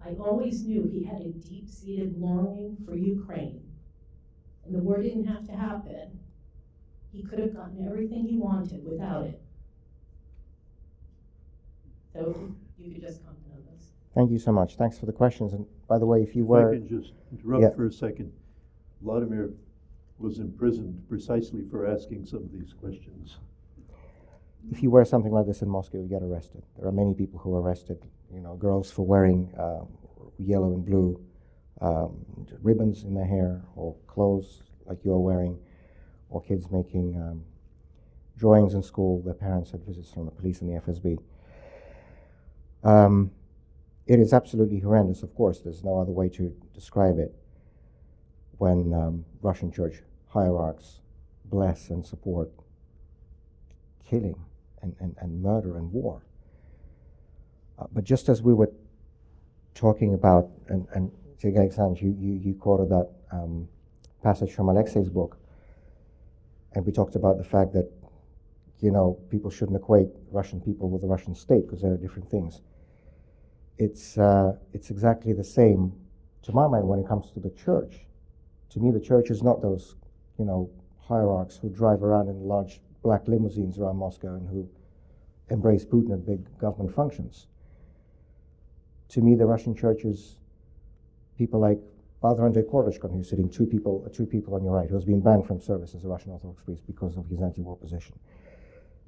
I always knew he had a deep-seated longing for Ukraine, and the war didn't have to happen. He could have gotten everything he wanted without it. So you could just comment on this. Thank you so much. Thanks for the questions. And by the way, if you If were... I can just interrupt Yeah. for a second. Vladimir was imprisoned precisely for asking some of these questions. If you wear something like this in Moscow, you get arrested. There are many people who are arrested, girls for wearing yellow and blue ribbons in their hair, or clothes like you're wearing, or kids making drawings in school. Their parents had visits from the police and the FSB. It is absolutely horrendous, of course. There's no other way to describe it when Russian church hierarchs bless and support killing and murder and war. But just as we were talking about, and Sergei Alexandrovich, you quoted that passage from Alexei's book, and we talked about the fact that, people shouldn't equate Russian people with the Russian state because they're different things. It's exactly the same, to my mind, when it comes to the church. To me, the church is not those, hierarchs who drive around in large black limousines around Moscow and who embrace Putin at big government functions. To me, the Russian church is people like Father Andrei Koroshkin, who's sitting two people on your right, who has been banned from service as a Russian Orthodox priest because of his anti-war position.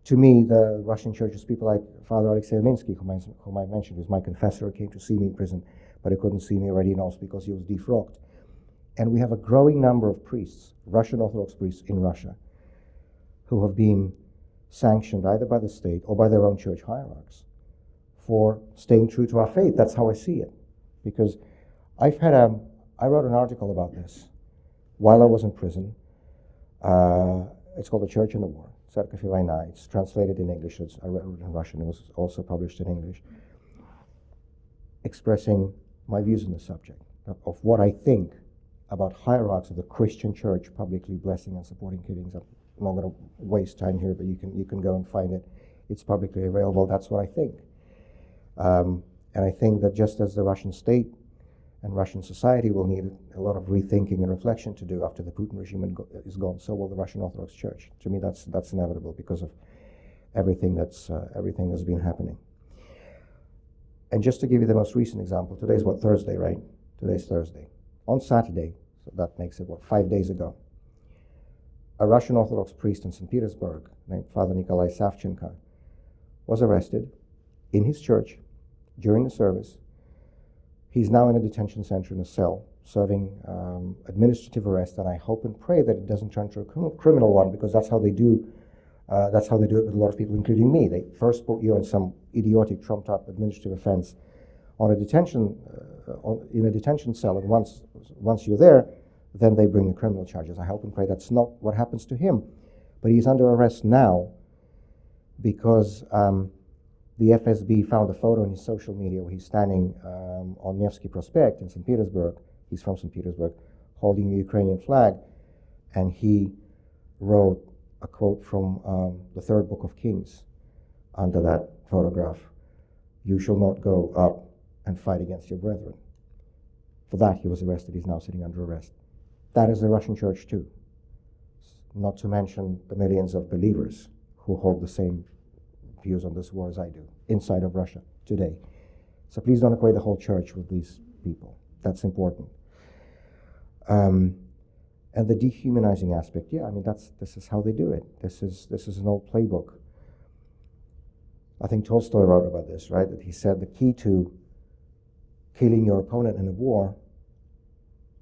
To me, the Russian church is people like Father Alexei Navalny, whom I mentioned, who's my confessor, who came to see me in prison, but he couldn't see me already else because he was defrocked. And we have a growing number of priests, Russian Orthodox priests in Russia, who have been sanctioned either by the state or by their own church hierarchs for staying true to our faith. That's how I see it. Because I wrote an article about this while I was in prison. It's called The Church in the War, Церковь и война. It's translated in English. I wrote it in Russian. It was also published in English, expressing my views on the subject of what I think about hierarchs of the Christian church publicly blessing and supporting killings. I'm not going to waste time here, but you can go and find it. It's publicly available. That's what I think. And I think that just as the Russian state and Russian society will need a lot of rethinking and reflection to do after the Putin regime is gone, so will the Russian Orthodox Church. To me, that's inevitable because of everything that's been happening. And just to give you the most recent example, today's Thursday, right? Today's Thursday. On Saturday, so that makes it 5 days ago, a Russian Orthodox priest in St. Petersburg named Father Nikolai Savchenko was arrested in his church during the service. He's now in a detention center in a cell, serving administrative arrest, and I hope and pray that it doesn't turn to a criminal one, because that's how they do it with a lot of people, including me. They first put you on some idiotic, trumped-up administrative offense on a detention in a detention cell, and once you're there, then they bring the criminal charges. I hope and pray that's not what happens to him. But he's under arrest now because the FSB found a photo on his social media where he's standing on Nevsky Prospect in St. Petersburg. He's from St. Petersburg, holding a Ukrainian flag, and he wrote a quote from the third book of Kings under that photograph. You shall not go up and fight against your brethren. For that he was arrested. He's now sitting under arrest. That is the Russian church too. not to mention the millions of believers who hold the same views on this war as I do, inside of Russia today. So please don't equate the whole church with these people. That's important. And the dehumanizing aspect, yeah, I mean, this is how they do it. This is an old playbook. I think Tolstoy wrote about this, right? That he said the key to killing your opponent in a war.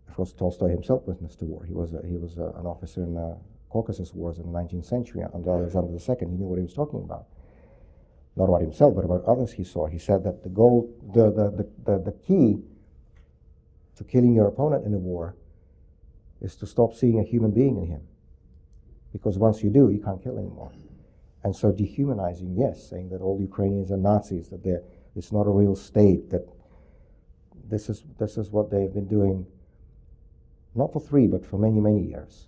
Of course, Tolstoy himself witnessed a war. He was an officer in the Caucasus Wars in the 19th century under Alexander II. He knew what he was talking about. Not about himself, but about others he saw. He said that the key to killing your opponent in a war is to stop seeing a human being in him. Because once you do, you can't kill anymore. And so dehumanizing, yes, saying that all Ukrainians are Nazis, that it's not a real state, that this is what they've been doing, not for 3, but for many, many years.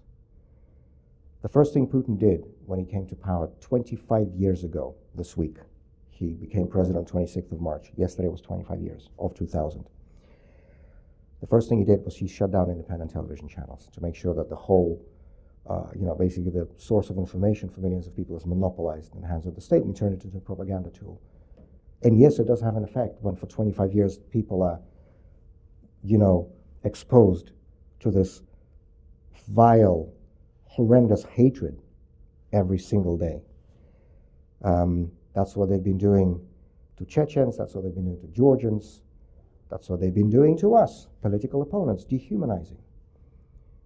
The first thing Putin did when he came to power 25 years ago this week, he became president on 26th of March. Yesterday was 25 years of 2000. The first thing he did was he shut down independent television channels to make sure that the whole, basically the source of information for millions of people is monopolized in the hands of the state and turned it into a propaganda tool. And yes, it does have an effect when for 25 years people are, exposed to this vile, horrendous hatred every single day. That's what they've been doing to Chechens, that's what they've been doing to Georgians, that's what they've been doing to us, political opponents, dehumanizing.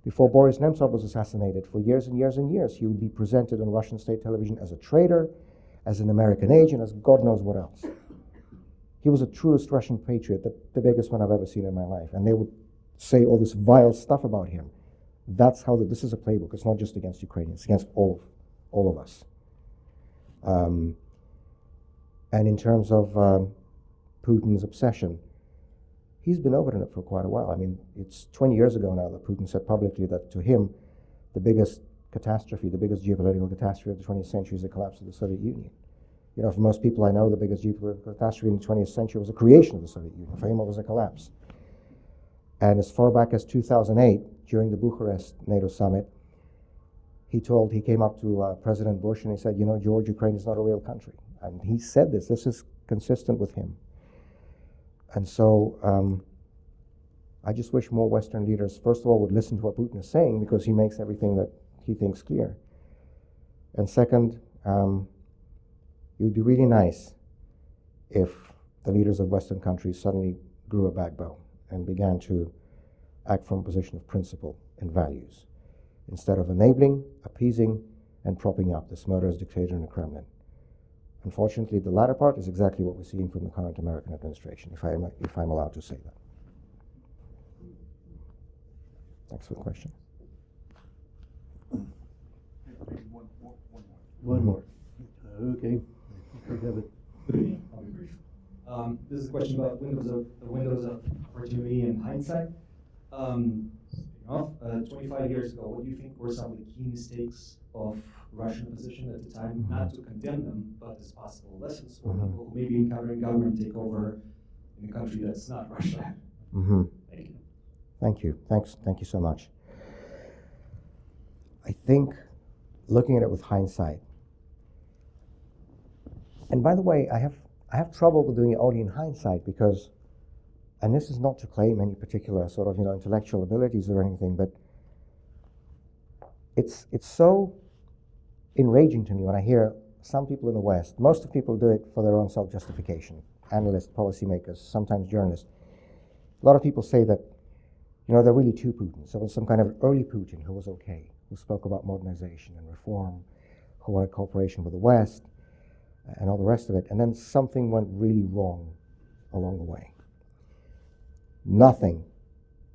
Before Boris Nemtsov was assassinated, for years and years and years, he would be presented on Russian state television as a traitor, as an American agent, as God knows what else. He was the truest Russian patriot, the biggest one I've ever seen in my life. And they would say all this vile stuff about him. That's how this is a playbook. It's not just against Ukrainians, it's against all of us. And in terms of Putin's obsession, he's been over it for quite a while. I mean, it's 20 years ago now that Putin said publicly that to him, the biggest catastrophe, the biggest geopolitical catastrophe of the 20th century is the collapse of the Soviet Union. For most people I know, the biggest geopolitical catastrophe in the 20th century was the creation of the Soviet Union. For him, it was a collapse. And as far back as 2008, during the Bucharest NATO summit, he came up to President Bush and he said, George, Ukraine is not a real country. And he said this is consistent with him. And so I just wish more Western leaders, first of all, would listen to what Putin is saying because he makes everything that he thinks clear. And second, it would be really nice if the leaders of Western countries suddenly grew a backbone and began to act from a position of principle and values, instead of enabling, appeasing, and propping up this murderous dictator in the Kremlin. Unfortunately, the latter part is exactly what we're seeing from the current American administration, if I'm allowed to say that. Thanks for the question. One more. Okay. We have it. Good evening. I'll be brief. This is a question about the windows of opportunity and hindsight. 25 years ago, what do you think were some of the key mistakes of Russian position at the time? Not to condemn them, but as possible lessons for people who may be encountering government takeover in a country that's not Russia. Thank you. Thank you. Thank you so much. I think looking at it with hindsight, and by the way, I have trouble with doing it only in hindsight because, and this is not to claim any particular sort of intellectual abilities or anything, but it's so enraging to me when I hear some people in the West. Most of the people do it for their own self-justification. Analysts, policymakers, sometimes journalists. A lot of people say that there are really two Putins. There was some kind of early Putin who was okay, who spoke about modernization and reform, who wanted cooperation with the West, and all the rest of it. And then something went really wrong along the way. Nothing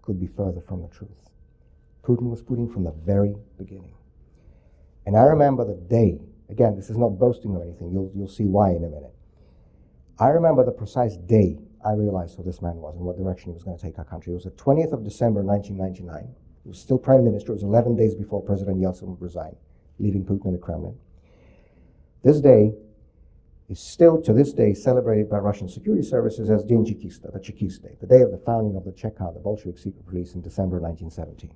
could be further from the truth. Putin was Putin from the very beginning. And I remember the day, again, this is not boasting or anything, you'll see why in a minute. I remember the precise day I realized who this man was and what direction he was going to take our country. It was the 20th of December, 1999. He was still prime minister. It was 11 days before President Yeltsin would resign, leaving Putin in the Kremlin. This day is still, to this day, celebrated by Russian security services as Din Chekista, the Chekist Day, the day of the founding of the Cheka, the Bolshevik secret police in December 1917.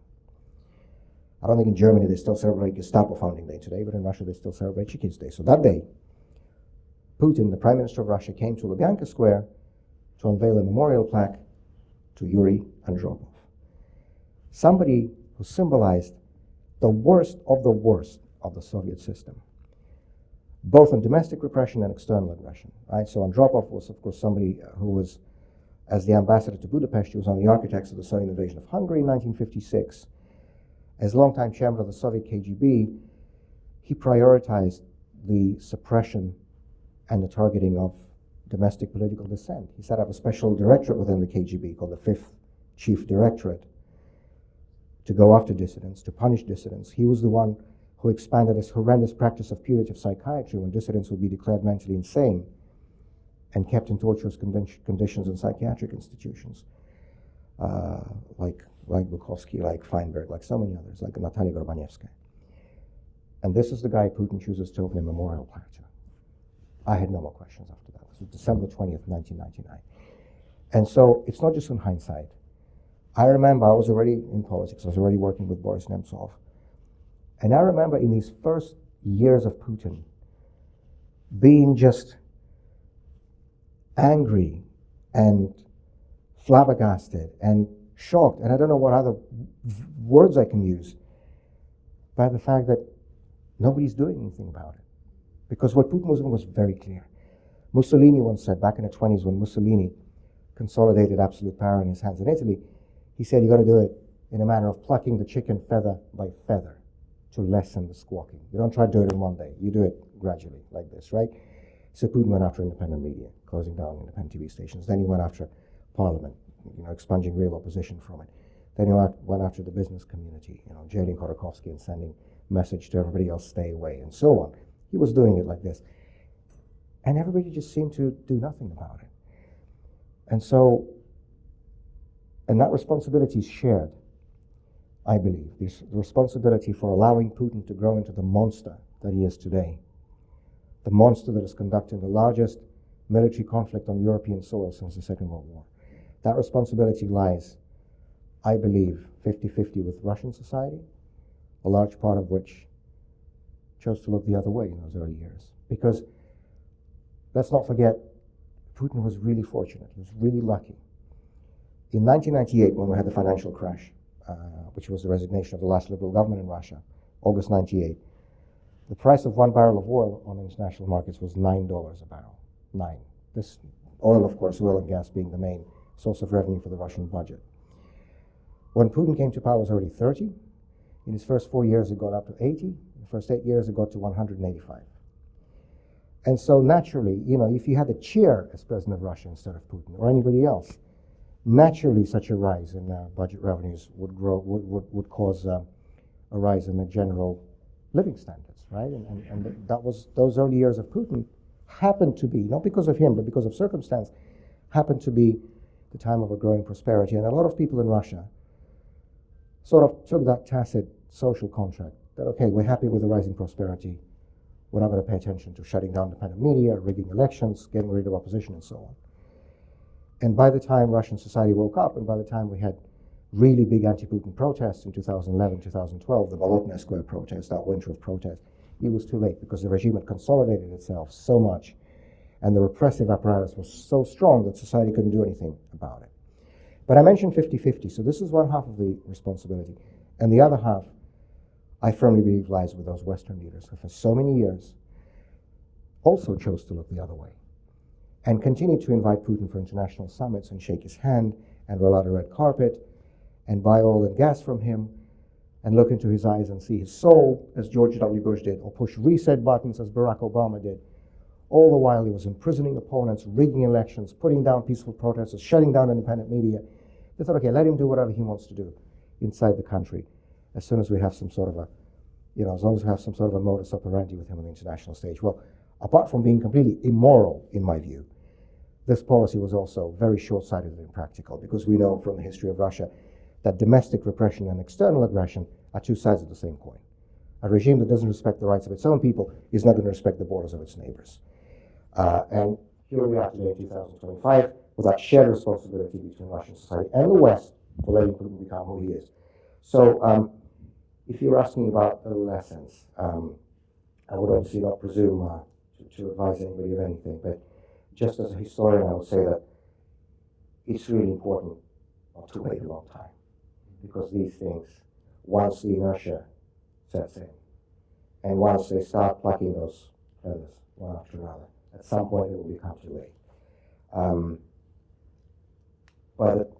I don't think in Germany they still celebrate Gestapo founding day today, but in Russia they still celebrate Chikins Day. So that day, Putin, the Prime Minister of Russia, came to Lubyanka Square to unveil a memorial plaque to Yuri Andropov. Somebody who symbolized the worst of the Soviet system, both in domestic repression and external aggression, right? So Andropov was, of course, somebody who was, as the ambassador to Budapest, he was one of the architects of the Soviet invasion of Hungary in 1956. As longtime chairman of the Soviet KGB, he prioritized the suppression and the targeting of domestic political dissent. He set up a special directorate within the KGB called the Fifth Chief Directorate to go after dissidents, to punish dissidents. He was the one who expanded this horrendous practice of punitive psychiatry when dissidents would be declared mentally insane and kept in torturous conditions in psychiatric institutions, like Bukovsky, like Feinberg, like so many others, like Natalia Gorbanevskaya. And this is the guy Putin chooses to open a memorial plaque to. I had no more questions after that. This was December 20th, 1999. And so it's not just in hindsight. I remember I was already in politics. I was already working with Boris Nemtsov. And I remember in these first years of Putin being just angry and flabbergasted and shocked, and I don't know what other words I can use, by the fact that nobody's doing anything about it. Because what Putin was doing was very clear. Mussolini once said, back in the 20s, when Mussolini consolidated absolute power in his hands in Italy, he said, you got to do it in a manner of plucking the chicken feather by feather to lessen the squawking. You don't try to do it in one day. You do it gradually, like this, right? So Putin went after independent media, closing down independent TV stations. Then he went after parliament, expunging real opposition from it. Then he went after the business community, jailing Khodorkovsky and sending message to everybody else, stay away, and so on. He was doing it like this. And everybody just seemed to do nothing about it. And that responsibility is shared, I believe. This responsibility for allowing Putin to grow into the monster that he is today. The monster that is conducting the largest military conflict on European soil since the Second World War. That responsibility lies, I believe, 50-50 with Russian society, a large part of which chose to look the other way in those early years. Because, let's not forget, Putin was really fortunate. He was really lucky. In 1998, when we had the financial crash, which was the resignation of the last liberal government in Russia, August 98, the price of one barrel of oil on international markets was $9 a barrel. 9. This oil, of course, oil and gas being the main source of revenue for the Russian budget. When Putin came to power, it was already 30. In his first 4 years, it got up to 80. In the first 8 years, it got to 185. And so naturally, if you had a chair as president of Russia instead of Putin or anybody else, naturally such a rise in budget revenues would cause a rise in the general living standards, right? And that was, those early years of Putin happened to be, not because of him, but because of circumstance, happened to be the time of a growing prosperity. And a lot of people in Russia sort of took that tacit social contract that, okay, we're happy with the rising prosperity. We're not going to pay attention to shutting down independent media, rigging elections, getting rid of opposition, and so on. And by the time Russian society woke up, and by the time we had really big anti-Putin protests in 2011, 2012, the Bolotnaya Square protest, that winter of protest, it was too late because the regime had consolidated itself so much and the repressive apparatus was so strong that society couldn't do anything about it. But I mentioned 50-50, so this is one half of the responsibility. And the other half, I firmly believe, lies with those Western leaders who for so many years also chose to look the other way and continue to invite Putin for international summits and shake his hand and roll out a red carpet and buy oil and gas from him and look into his eyes and see his soul, as George W. Bush did, or push reset buttons, as Barack Obama did. All the while he was imprisoning opponents, rigging elections, putting down peaceful protesters, shutting down independent media. They thought, okay, let him do whatever he wants to do inside the country, as soon as we have some sort of a, as long as we have some sort of a modus operandi with him on the international stage. Well, apart from being completely immoral, in my view, this policy was also very short-sighted and impractical, because we know from the history of Russia that domestic repression and external aggression are two sides of the same coin. A regime that doesn't respect the rights of its own people is not going to respect the borders of its neighbors. And here we are today in 2025 with that shared responsibility between Russian society and the West for letting Putin become who he is. So if you're asking about the lessons, I would obviously not presume to advise anybody of anything, but just as a historian, I would say that it's really important not to wait a long time, because these things, once the inertia sets in, and once they start plucking those feathers one after another, at some point it will become too late. But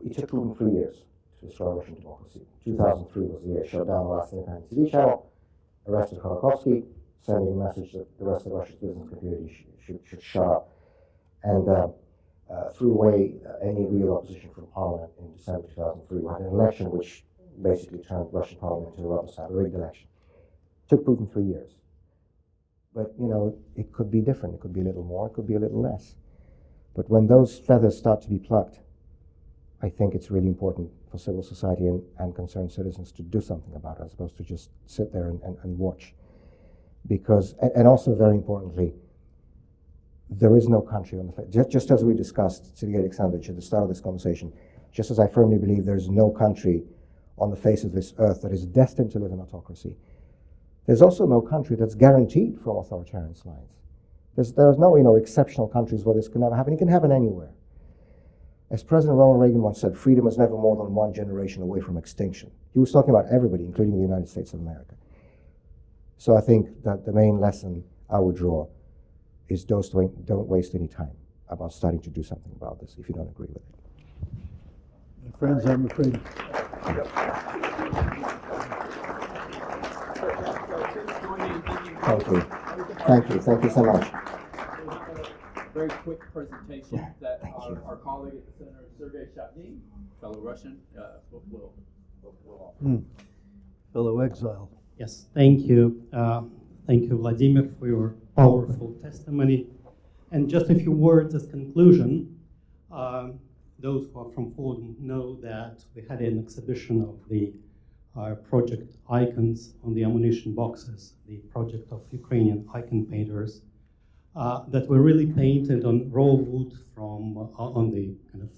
it took Putin 3 years to destroy Russian democracy. 2003 was the year he shut down the last independent TV channel, arrested Khodorkovsky, sending a message that the rest of Russia's business community should shut up, and threw away any real opposition from Parliament in December 2003. We had an election which basically turned Russian Parliament into a rubber stamp, a rigged election. Took Putin 3 years. But, you know, it could be different. It could be a little more, it could be a little less. But when those feathers start to be plucked, I think it's really important for civil society and concerned citizens to do something about it, as opposed to just sit there and watch. Because, and also very importantly, there is no country on the face, just as we discussed, Sergei Alexandrovich, at the start of this conversation, just as I firmly believe there's no country on the face of this earth that is destined to live in autocracy, there's also no country that's guaranteed from authoritarian slides. There's no, you know, exceptional countries where this can never happen. It can happen anywhere. As President Ronald Reagan once said, freedom is never more than one generation away from extinction. He was talking about everybody, including the United States of America. So I think that the main lesson I would draw is don't waste any time about starting to do something about this if you don't agree with it. My friends, I'm afraid. Thank you so much. Very quick presentation that our colleague at the center, Sergei Schmemann, fellow Russian, will offer. Fellow exile. Yes, thank you. Thank you, Vladimir, for your powerful testimony. And just a few words as conclusion. Those who are from Poland know that we had an exhibition of the project icons on the ammunition boxes, the project of Ukrainian icon painters, that were really painted on raw wood from on the kind of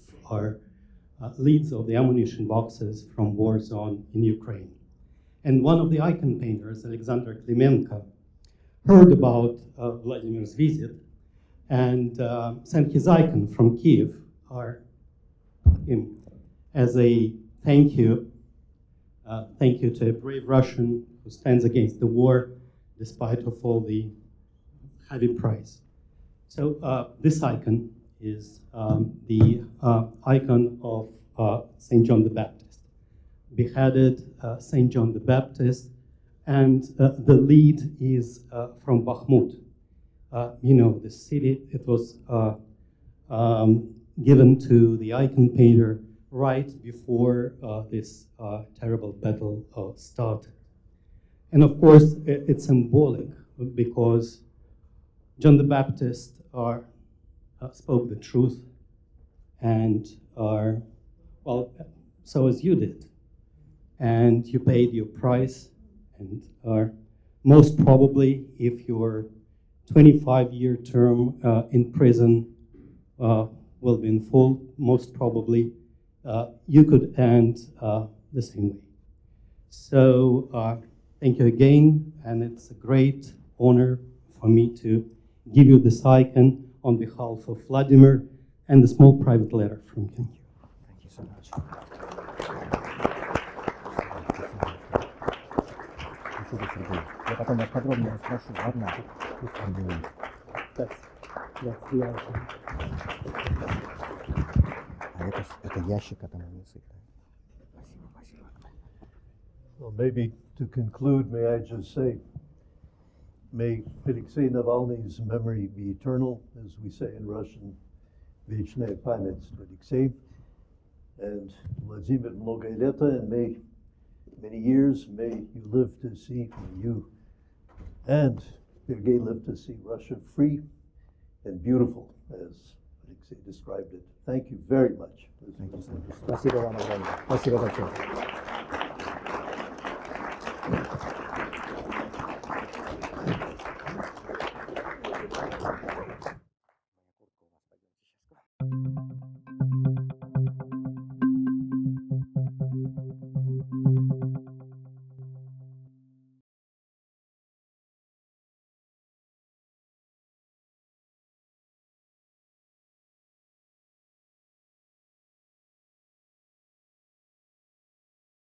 lids of the ammunition boxes from war zone in Ukraine. And one of the icon painters, Alexander Klimenko, heard about Vladimir's visit and sent his icon from Kiev, him, as a thank you to a brave Russian who stands against the war despite of all the heavy price. So this icon is the icon of St. John the Baptist, beheaded St. John the Baptist, and the lead is from Bakhmut. You know, the city, it was given to the icon painter right before this terrible battle started. And of course, it's symbolic because John the Baptist spoke the truth, and well, so as you did. And you paid your price, and most probably, if your 25-year term in prison will be in full, most probably you could end the same way. So thank you again, and it's a great honor for me to give you this icon on behalf of Vladimir and a small private letter from him. Thank you so much. Я потом вас подробно расспрошу, ладно? Это ящик от амуниции. Спасибо. Well, maybe to conclude, may I just say, may Alexei Navalny's memory be eternal, as we say in Russian, Вечная память Alexei, and Vladimir многое лето, and may many years, may you live to see, you and Sergei live to see Russia free and beautiful, as Alexei described it. Thank you very much. Thank you so much. Спасибо вам огромное. Спасибо большое.